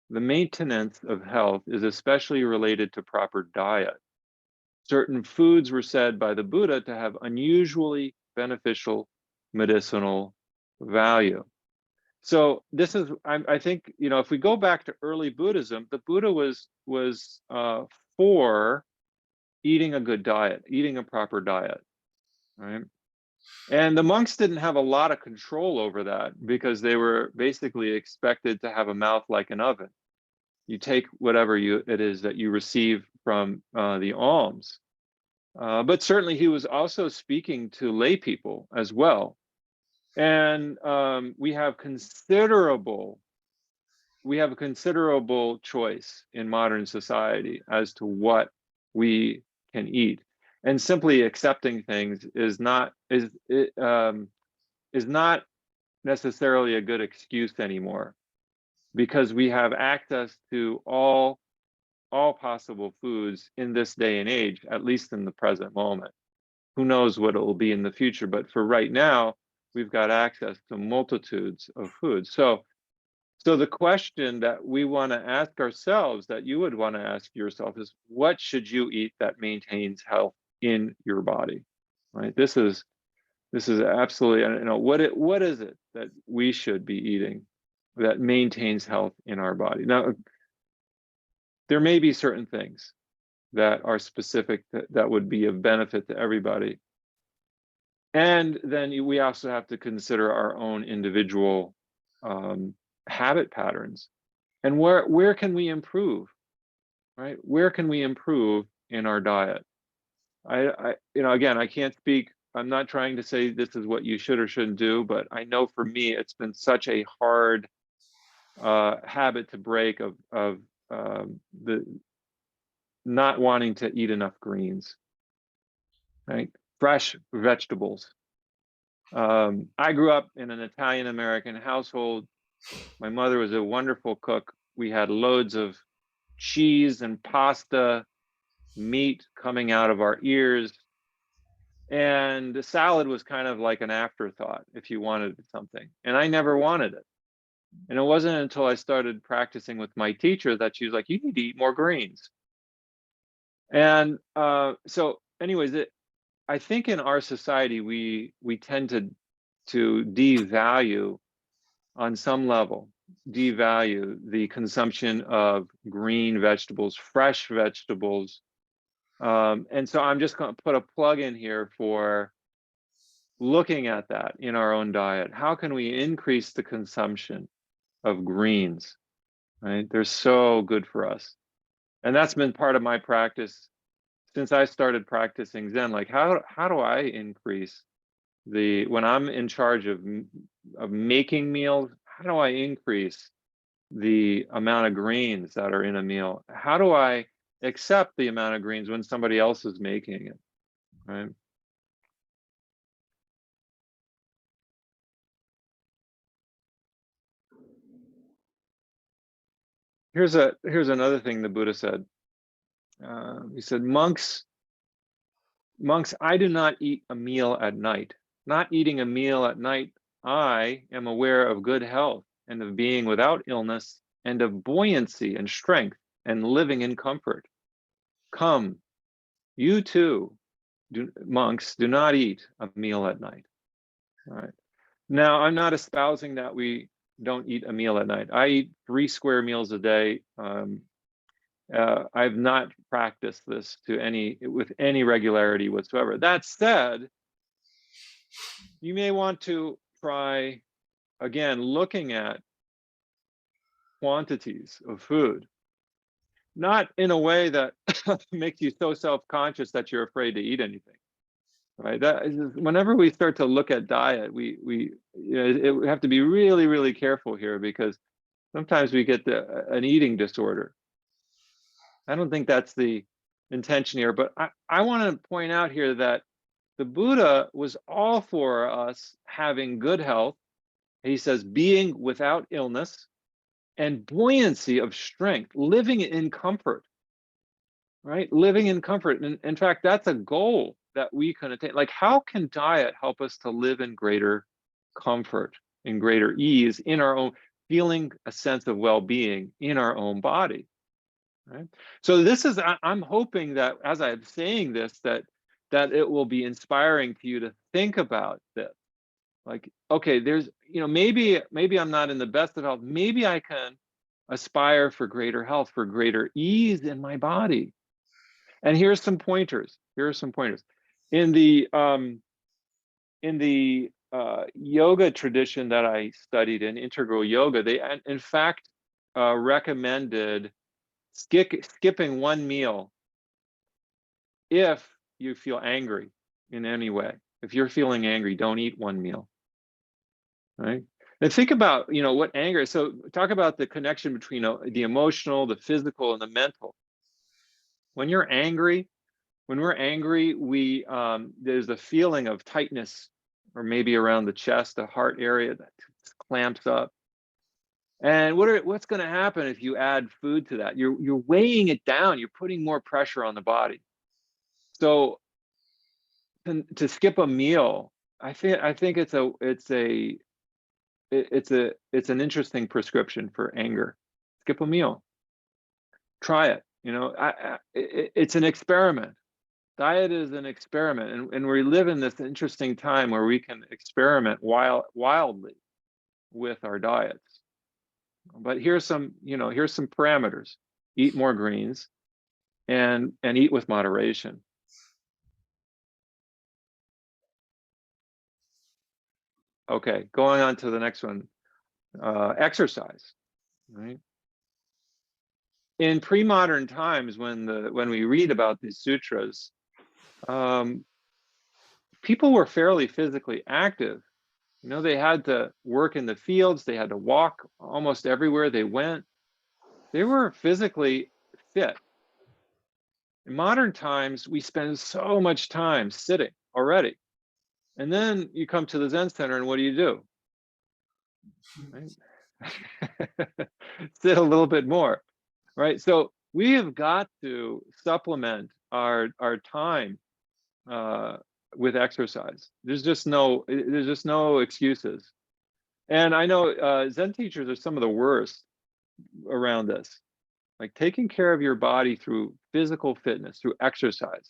the maintenance of health is especially related to proper diet. Certain foods were said by the Buddha to have unusually beneficial medicinal value. So this is, I think, if we go back to early Buddhism, the Buddha was for eating a good diet, eating a proper diet, right? And the monks didn't have a lot of control over that because they were basically expected to have a mouth like an oven. You take whatever it is that you receive from the alms. But certainly he was also speaking to lay people as well. And we have considerable choice in modern society as to what we can eat, and simply accepting things is not necessarily a good excuse anymore, because we have access to all possible foods in this day and age, at least in the present moment. Who knows what it will be in the future, but for right now, we've got access to multitudes of foods. So the question that we want to ask ourselves, that you would want to ask yourself, is what should you eat that maintains health in your body, right? This is absolutely, what is it that we should be eating that maintains health in our body? Now, there may be certain things that are specific that would be of benefit to everybody. And then we also have to consider our own individual habit patterns, and where can we improve, right? Where can we improve in our diet? Again, I can't speak. I'm not trying to say this is what you should or shouldn't do, but I know for me, it's been such a hard habit to break of the not wanting to eat enough greens, right? Fresh vegetables. I grew up in an Italian American household. My mother was a wonderful cook. We had loads of cheese and pasta, meat coming out of our ears. And the salad was kind of like an afterthought if you wanted something. And I never wanted it. And it wasn't until I started practicing with my teacher that she was like, you need to eat more greens. And so anyways, I think in our society, we tend to devalue, on some level, devalue the consumption of green vegetables, fresh vegetables. And so I'm just going to put a plug in here for looking at that in our own diet. How can we increase the consumption of greens, right? They're so good for us. And that's been part of my practice since I started practicing Zen. Like, how do I increase when I'm in charge of making meals, how do I increase the amount of greens that are in a meal? How do I accept the amount of greens when somebody else is making it, right? Here's another thing the Buddha said. He said, monks, I do not eat a meal at night. Not eating a meal at night, I am aware of good health and of being without illness and of buoyancy and strength and living in comfort. Come, you too, monks, do not eat a meal at night. All right. Now, I'm not espousing that we don't eat a meal at night. I eat 3 square meals a day. I've not practiced this with any regularity whatsoever. That said, you may want to try, again, looking at quantities of food, not in a way that makes you so self-conscious that you're afraid to eat anything, right? That is, whenever we start to look at diet, we have to be really, really careful here, because sometimes we get an eating disorder. I don't think that's the intention here, but I want to point out here that the Buddha was all for us having good health. He says, being without illness and buoyancy of strength, living in comfort, right? Living in comfort. And in fact, that's a goal that we can attain. Like, how can diet help us to live in greater comfort, in greater ease, in our own, feeling a sense of well-being in our own body, right? So this is, I'm hoping that as I'm saying this, that it will be inspiring to you to think about this. Like, okay, there's, maybe I'm not in the best of health. Maybe I can aspire for greater health, for greater ease in my body. And here's some pointers. In the yoga tradition that I studied in, integral yoga, they in fact recommended skipping 1 meal if you feel angry in any way. If you're feeling angry, don't eat 1 meal. Right? And think about, what anger is. So talk about the connection between the emotional, the physical, and the mental. When we're angry, we there's a feeling of tightness, or maybe around the chest, the heart area that clamps up. And what's going to happen if you add food to that? You're weighing it down. You're putting more pressure on the body. So to skip a meal, I think it's an interesting prescription for anger. Skip a meal. Try it. It's an experiment. Diet is an experiment, and we live in this interesting time where we can experiment wildly with our diets. But here's some parameters. Eat more greens, and eat with moderation. Okay, going on to the next one. Exercise, right? In pre-modern times, when we read about these sutras, people were fairly physically active. They had to work in the fields, they had to walk almost everywhere they went. They were physically fit. In modern times, we spend so much time sitting already. And then you come to the Zen Center, and what do? Right? Sit a little bit more, right? So we have got to supplement our time with exercise. There's just no excuses. And I know Zen teachers are some of the worst around this, like taking care of your body through physical fitness, through exercise.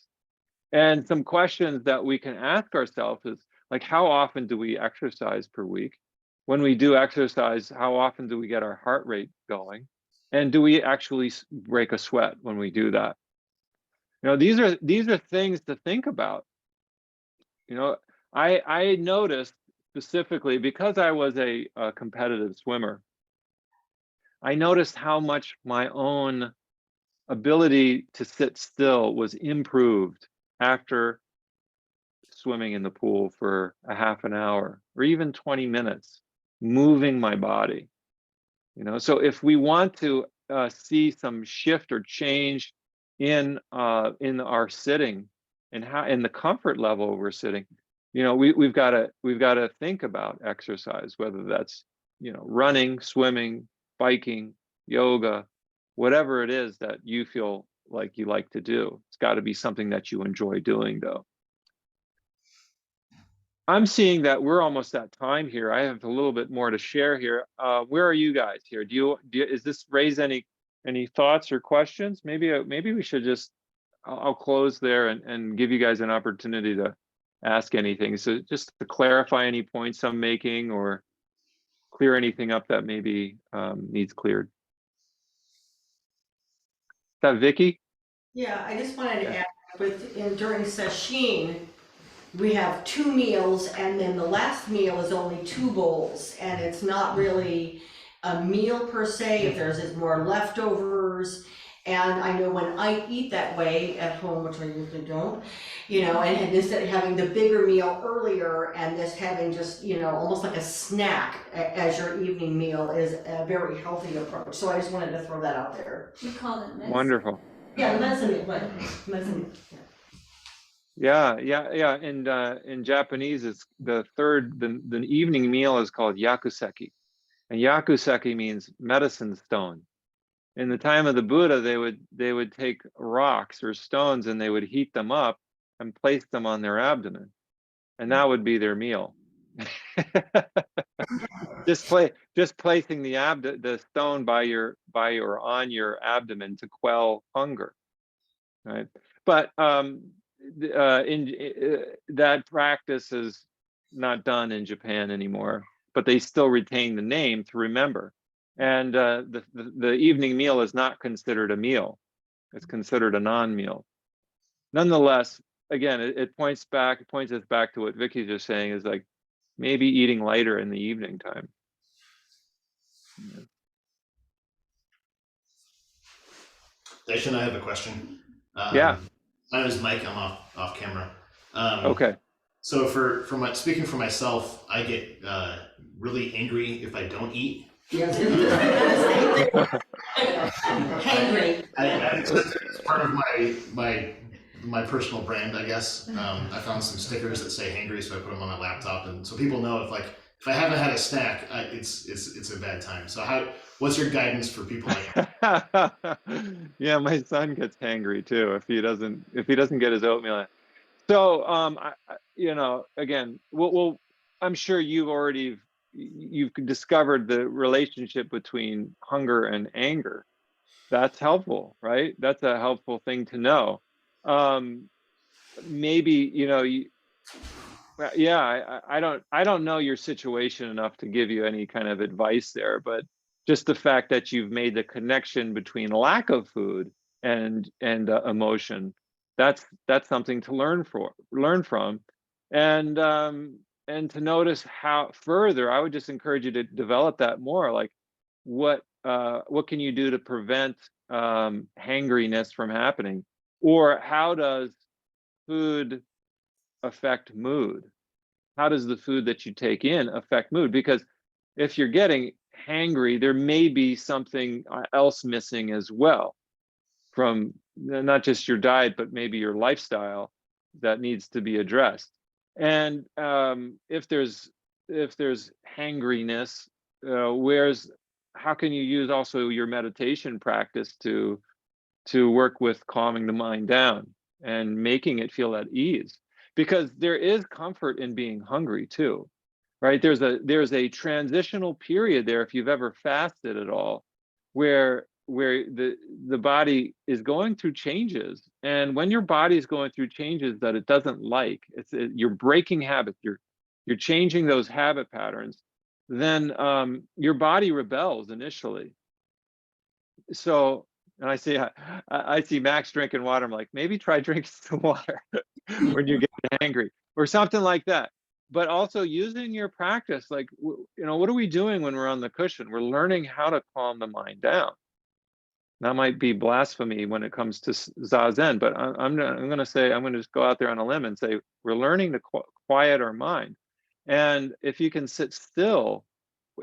And some questions that we can ask ourselves is, like, how often do we exercise per week? When we do exercise, how often do we get our heart rate going? And do we actually break a sweat when we do that? These are things to think about. I noticed specifically, because I was a competitive swimmer, I noticed how much my own ability to sit still was improved after swimming in the pool for a half an hour or even 20 minutes, moving my body. So if we want to see some shift or change in our sitting, and how in the comfort level we're sitting, we've got to think about exercise, whether that's running, swimming, biking, yoga, whatever it is that you feel like you like to do. It's got to be something that you enjoy doing, though. I'm seeing that we're almost at time here. I have a little bit more to share here. Where are you guys here? Is this raise any thoughts or questions? Maybe we should just, I'll close there and give you guys an opportunity to ask anything. So just to clarify any points I'm making or clear anything up that maybe needs cleared. Is that Vicky? Yeah, I just wanted to add, during sesshin, we have 2 meals, and then the last meal is only 2 bowls, and it's not really a meal per se, if there's more leftovers. And I know when I eat that way at home, which I usually don't, and instead of having the bigger meal earlier and this having just, almost like a snack as your evening meal is a very healthy approach. So I just wanted to throw that out there. We call it medicine. Wonderful. Yeah, medicine. Yeah. In Japanese, it's the evening meal is called yakuseki. And yakuseki means medicine stone. In the time of the Buddha, they would take rocks or stones and they would heat them up and place them on their abdomen. And that would be their meal. just placing the stone on your abdomen to quell hunger. Right. But that practice is not done in Japan anymore, but they still retain the name to remember. And the evening meal is not considered a meal. It's considered a non-meal. Nonetheless, again, it points us back to what Vicky's just saying, is like maybe eating lighter in the evening time. Daishin, I have a question. Yeah. My name is Mike. I'm off camera. Okay. So speaking for myself, I get really angry if I don't eat. Hangry. It's part of my personal brand, I guess. I found some stickers that say hangry, so I put them on my laptop, and so people know if I haven't had a snack, it's a bad time. So what's your guidance for people like that? Yeah, my son gets hangry too if he doesn't get his oatmeal. So again, I'm sure you've discovered the relationship between hunger and anger. That's helpful, right? That's a helpful thing to know. Maybe I don't know your situation enough to give you any kind of advice there, but just the fact that you've made the connection between lack of food and emotion, that's something to learn from, and to notice how further. I would just encourage you to develop that more. Like, what can you do to prevent hangriness from happening, or how does food affect mood? How does the food that you take in affect mood? Because if you're getting hangry, there may be something else missing as well from not just your diet, but maybe your lifestyle that needs to be addressed. And if there's hangriness, how can you use also your meditation practice to work with calming the mind down and making it feel at ease? Because there is comfort in being hungry too, right? There's a transitional period there, if you've ever fasted at all, where the body is going through changes. And when your body is going through changes that it doesn't like, you're breaking habits, you're changing those habit patterns, then your body rebels initially. So, and I see Max drinking water. I'm like, maybe try drinking some water when you get angry or something like that. But also using your practice, like, what are we doing when we're on the cushion? We're learning how to calm the mind down. That might be blasphemy when it comes to Zazen, but I'm going to just go out there on a limb and say, we're learning to quiet our mind. And if you can sit still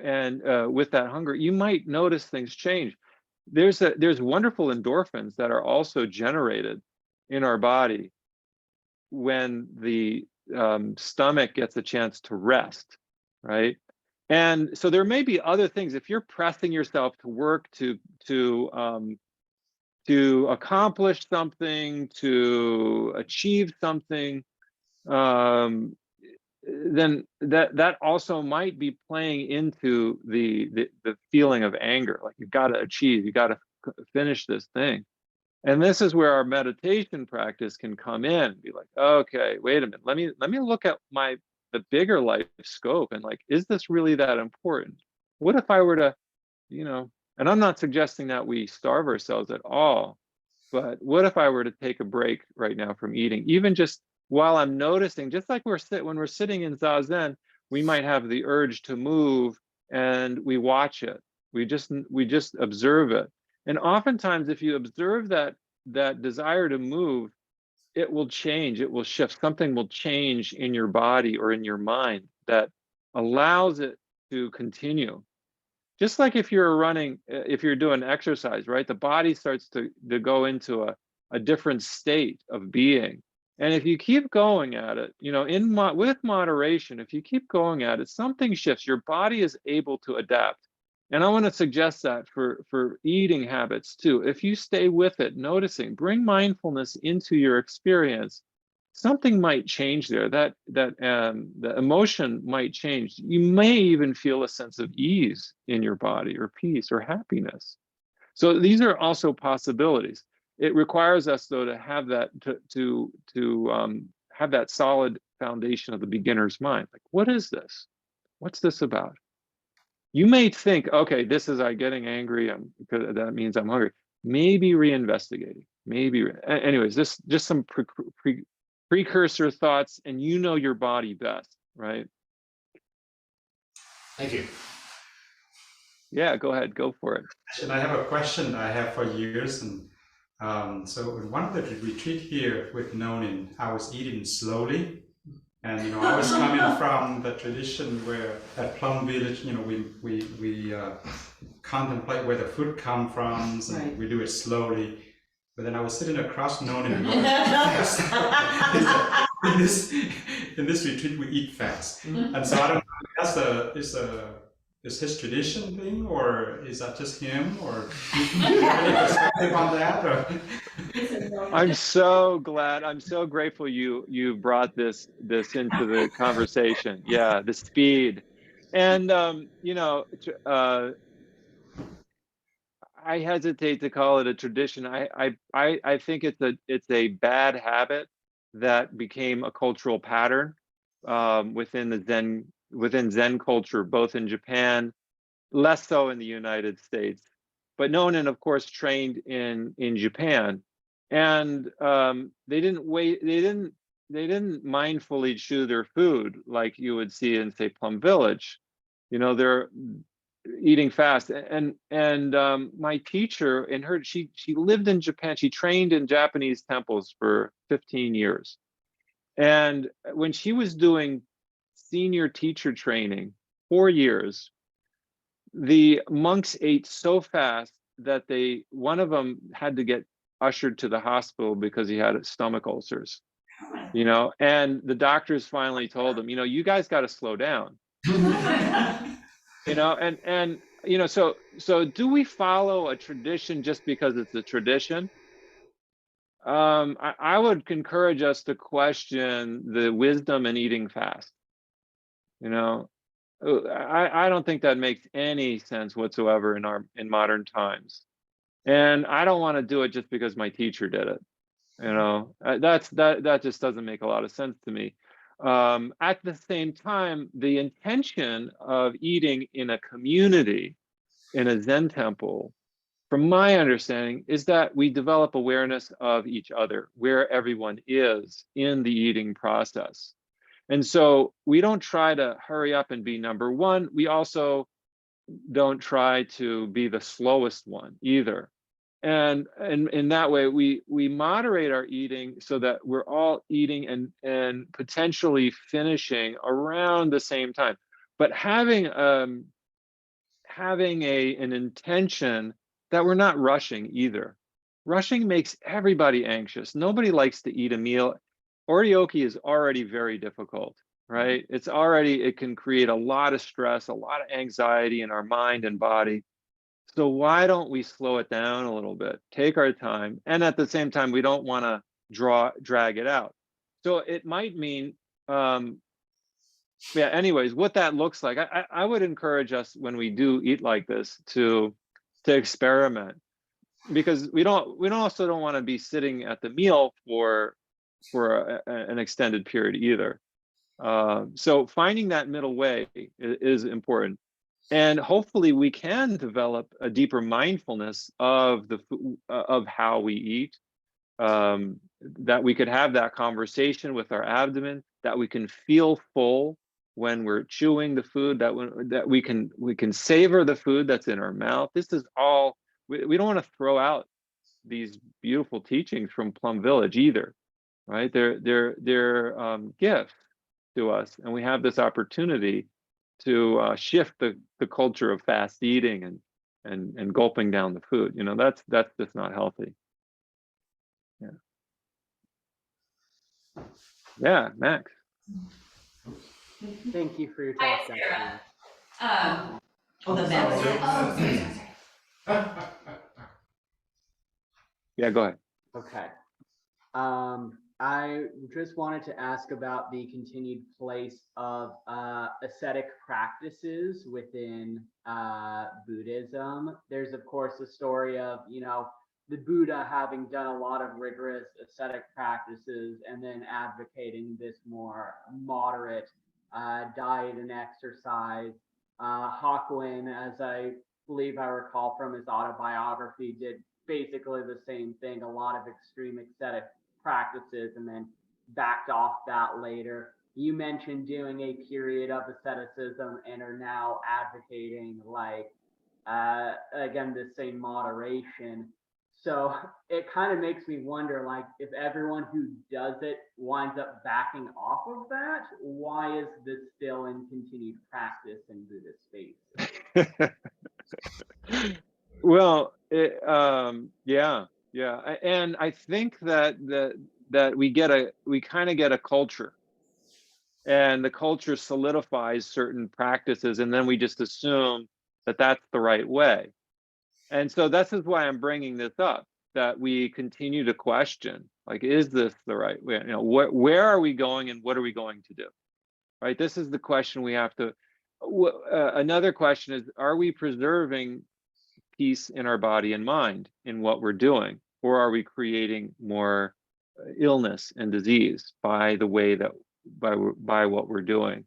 and with that hunger, you might notice things change. There's wonderful endorphins that are also generated in our body when the stomach gets a chance to rest, right? And so there may be other things. If you're pressing yourself to work to accomplish something, to achieve something, then that also might be playing into the feeling of anger. Like you've got to achieve, you got to finish this thing. And this is where our meditation practice can come in. Be like, okay, wait a minute. Let me look at the bigger life scope and like, is this really that important? What if I were to, and I'm not suggesting that we starve ourselves at all, but what if I were to take a break right now from eating, even just while I'm noticing, just like when we're sitting in Zazen, we might have the urge to move and we watch it. We just observe it. And oftentimes if you observe that desire to move, it will change, it will shift. Something will change in your body or in your mind that allows it to continue. Just like if you're running, if you're doing exercise, right? The body starts to go into a different state of being. And if you keep going at it, with moderation, if you keep going at it, something shifts. Your body is able to adapt. And I want to suggest that for eating habits too. If you stay with it, noticing, bring mindfulness into your experience, something might change there. The emotion might change. You may even feel a sense of ease in your body, or peace, or happiness. So these are also possibilities. It requires us though to have that to have that solid foundation of the beginner's mind. Like, what is this? What's this about? You may think, okay, this is I getting angry, because that means I'm hungry. Maybe reinvestigating. Anyways, this just some precursor thoughts, and your body best, right? Thank you. Yeah, go ahead, go for it. And I have a question I have for years, and so in one of the retreat here with Nonin, I was eating slowly, and I was coming from the tradition where at Plum Village, we contemplate where the food comes from, and Right. we do it slowly. But then I was sitting across Nonin, and in this retreat we eat fast, and so I don't know if that's is his tradition thing, or is that just him, or do you have any perspective on that? Or? I'm so glad, I'm so grateful you brought this into the conversation. Yeah, the speed. And I hesitate to call it a tradition. I think it's a bad habit that became a cultural pattern within Zen culture, both in Japan, less so in the United States. But Nonin, of course, trained in Japan, and they didn't mindfully chew their food like you would see in, say, Plum Village. They're eating fast. And my teacher, she lived in Japan. She trained in Japanese temples for 15 years. And when she was doing senior teacher training, 4 years, the monks ate so fast that one of them had to get ushered to the hospital because he had stomach ulcers. And the doctors finally told him, you guys got to slow down. So do we follow a tradition just because it's a tradition? I would encourage us to question the wisdom in eating fast. I don't think that makes any sense whatsoever in modern times. And I don't want to do it just because my teacher did it. That just doesn't make a lot of sense to me. At the same time, the intention of eating in a community, in a Zen temple, from my understanding, is that we develop awareness of each other, where everyone is in the eating process. And so we don't try to hurry up and be number one. We also don't try to be the slowest one either. And in that way, we moderate our eating so that we're all eating and potentially finishing around the same time. But having an intention that we're not rushing either. Rushing makes everybody anxious. Nobody likes to eat a meal. Oryoki is already very difficult, right? It can create a lot of stress, a lot of anxiety in our mind and body. So why don't we slow it down a little bit, take our time, and at the same time, we don't want to drag it out. So it might mean yeah, anyways, what that looks like, I would encourage us when we do eat like this to experiment, because we also don't want to be sitting at the meal for an extended period either. So finding that middle way is important, and hopefully we can develop a deeper mindfulness of of how we eat. That we could have that conversation with our abdomen, that we can feel full when we're chewing the food, that we can savor the food that's in our mouth. This is all, we don't want to throw out these beautiful teachings from Plum Village either, right? They're gifts to us, and we have this opportunity to shift the culture of fast eating and gulping down the food. You know, that's just not healthy. Yeah. Yeah, Max. Thank you for your Hi, talk, Dr. Sarah. Oh, the So- Max. Oh, sorry. Yeah, go ahead. Okay. I just wanted to ask about the continued place of ascetic practices within Buddhism. There's, of course, the story of, the Buddha having done a lot of rigorous ascetic practices and then advocating this more moderate diet and exercise. Hakuin, as I believe I recall from his autobiography, did basically the same thing, a lot of extreme ascetic practices, and then backed off that later. You mentioned doing a period of asceticism and are now advocating, like, again, the same moderation. So it kind of makes me wonder, like, if everyone who does it winds up backing off of that, why is this still in continued practice in Buddhist space? Well, yeah, and I think that we kind of get a culture, and the culture solidifies certain practices, and then we just assume that that's the right way. And so this is why I'm bringing this up, that we continue to question, like, is this the right way? You know, where are we going and what are we going to do? Right? This is the question we have to. Another question is, are we preserving peace in our body and mind in what we're doing, or are we creating more illness and disease by the way that by what we're doing?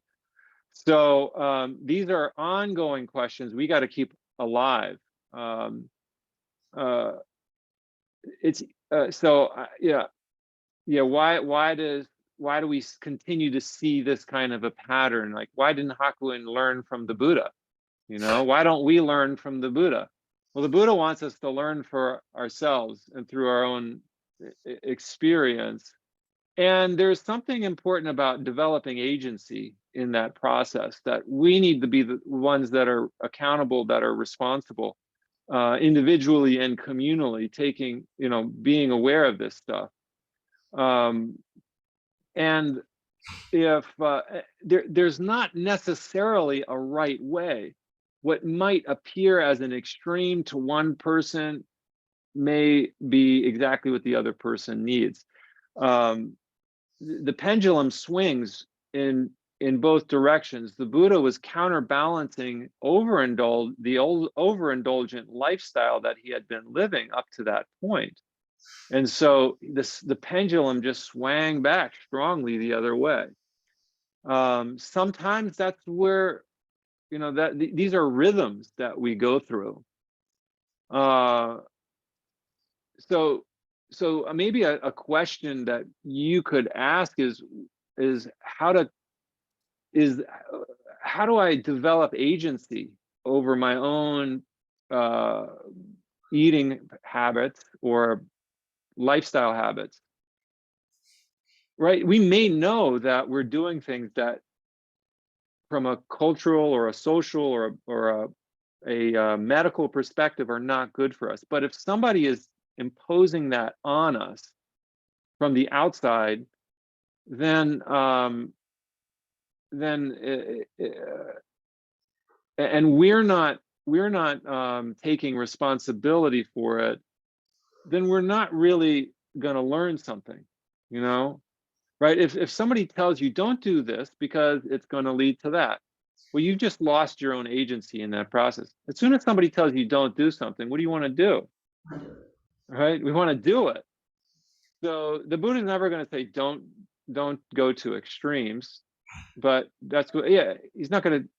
So these are ongoing questions we got to keep alive. It's yeah. Why do we continue to see this kind of a pattern? Like, why didn't Hakuin learn from the Buddha? You know, why don't we learn from the Buddha? Well, the Buddha wants us to learn for ourselves and through our own experience. And there's something important about developing agency in that process, that we need to be the ones that are accountable, that are responsible, individually and communally, being aware of this stuff. And if there's not necessarily a right way, what might appear as an extreme to one person may be exactly what the other person needs. The pendulum swings in both directions. The Buddha was counterbalancing the old overindulgent lifestyle that he had been living up to that point. And so the pendulum just swang back strongly the other way. Sometimes that's where, these are rhythms that we go through. So maybe a question that you could ask is how do I develop agency over my own eating habits or lifestyle habits, right? We may know that we're doing things that from a cultural or a social or a medical perspective are not good for us. But if somebody is imposing that on us from the outside, then and we're not taking responsibility for it, then we're not really going to learn something, right? If somebody tells you don't do this because it's going to lead to that, well, you just lost your own agency in that process. As soon as somebody tells you don't do something, what do you want to do? Right? We want to do it. So the Buddha is never going to say don't go to extremes, but that's what, yeah, he's not going to.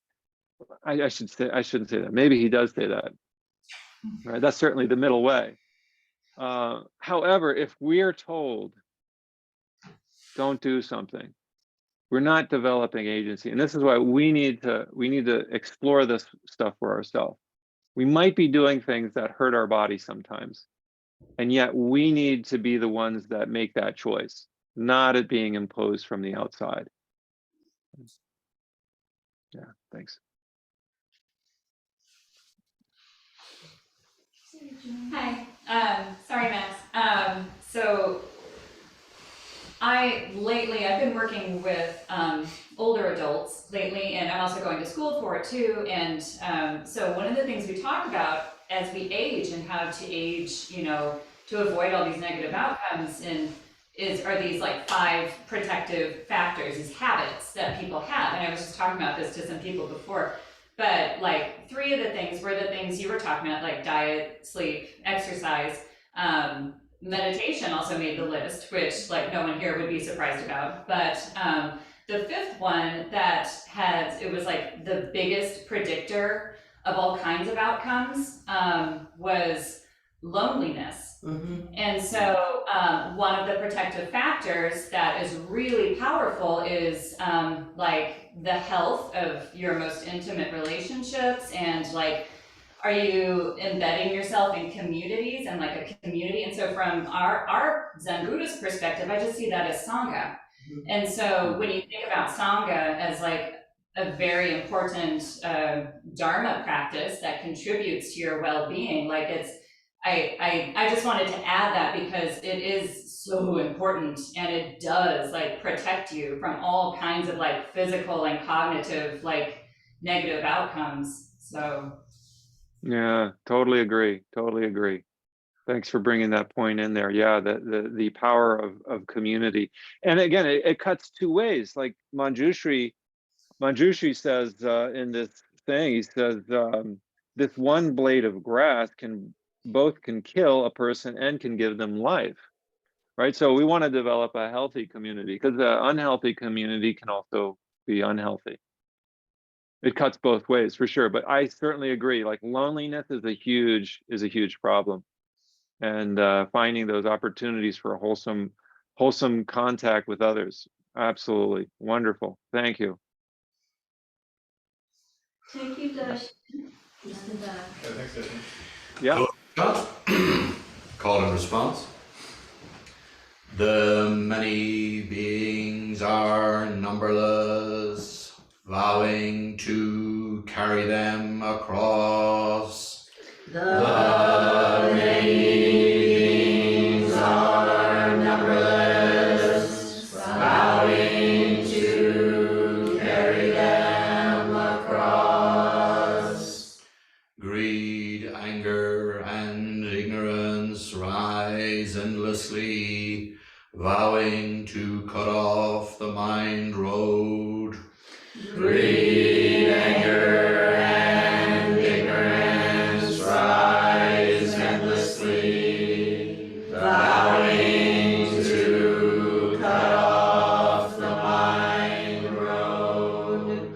I shouldn't say that. Maybe he does say that. Right? That's certainly the middle way. However, if we're told don't do something, we're not developing agency, and this is why we need to explore this stuff for ourselves. We might be doing things that hurt our body sometimes, and yet we need to be the ones that make that choice, not it being imposed from the outside. Yeah, thanks. Hi. Sorry, Max. So I've been working with older adults lately, and I'm also going to school for it too. And so one of the things we talk about as we age and how to age, to avoid all these negative outcomes are these like 5 protective factors, these habits that people have. And I was just talking about this to some people before. But like 3 of the things were the things you were talking about, like diet, sleep, exercise. Meditation also made the list, which like no one here would be surprised about. But the 5th one it was like the biggest predictor of all kinds of outcomes was loneliness. Mm-hmm. And so one of the protective factors that is really powerful is like the health of your most intimate relationships, and like, are you embedding yourself in communities and like a community? And so from our Zen Buddhist perspective, I just see that as Sangha. And so when you think about Sangha as like a very important dharma practice that contributes to your well-being, like I just wanted to add that because it is so important, and it does like protect you from all kinds of like physical and cognitive like negative outcomes. So yeah, totally agree. Thanks for bringing that point in there. Yeah, the power of community. And again, it cuts 2 ways. Like Manjushri says in this thing, he says, this one blade of grass can kill a person and can give them life, right? So we want to develop a healthy community, because the unhealthy community can also be unhealthy. It cuts both ways for sure, but I certainly agree. Like loneliness is a huge problem, and finding those opportunities for wholesome contact with others. Absolutely wonderful. Thank you. Thank you, Dash. Yeah. Call and response. The many beings are numberless, vowing to carry them across. The many beings are numberless, vowing to carry them across. Greed, anger, and ignorance rise endlessly, vowing to cut off the mind road. Greed, anger, and ignorance rise endlessly, vowing to cut off the mind road.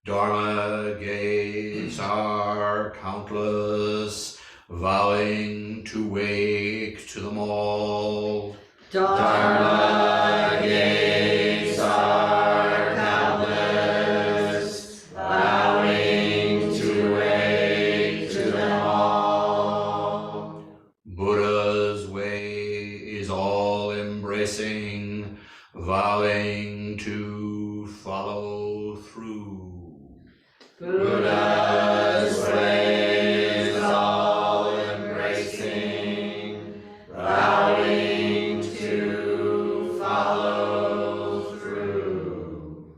Dharma gates are countless, vowing to wake to them all. Dharma gates are countless, vowing to wake to them all. Buddha's way is all embracing, vowing to follow through. Buddha's way is all embracing, vowing to follow through.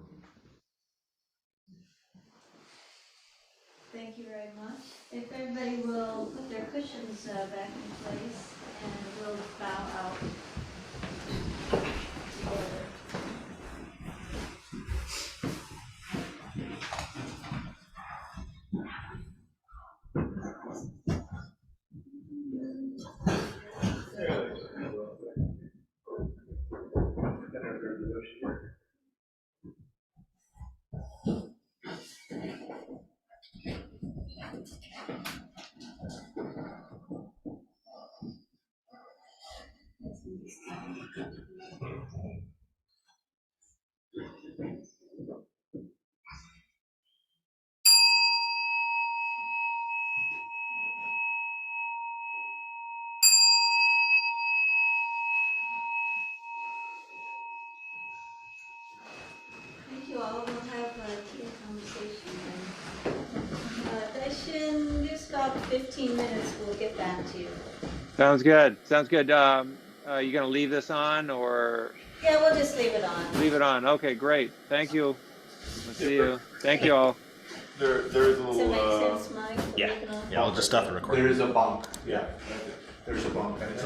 Thank you very much. If everybody will put their cushions back in place, and we'll bow out together. Thank you all. We'll have a tea and conversation then. Daishin, there's about 15 minutes. We'll get back to you. Sounds good. Sounds good. You gonna leave this on or Yeah, we'll just leave it on. leave it on? Okay, great. Thank you. We'll see you. Thank you all. There's a Does it little, make sense, Mike? Yeah. Leave it on? Yeah, I'll just stop the recording. there is a bump, yeah, there's a bump, and it's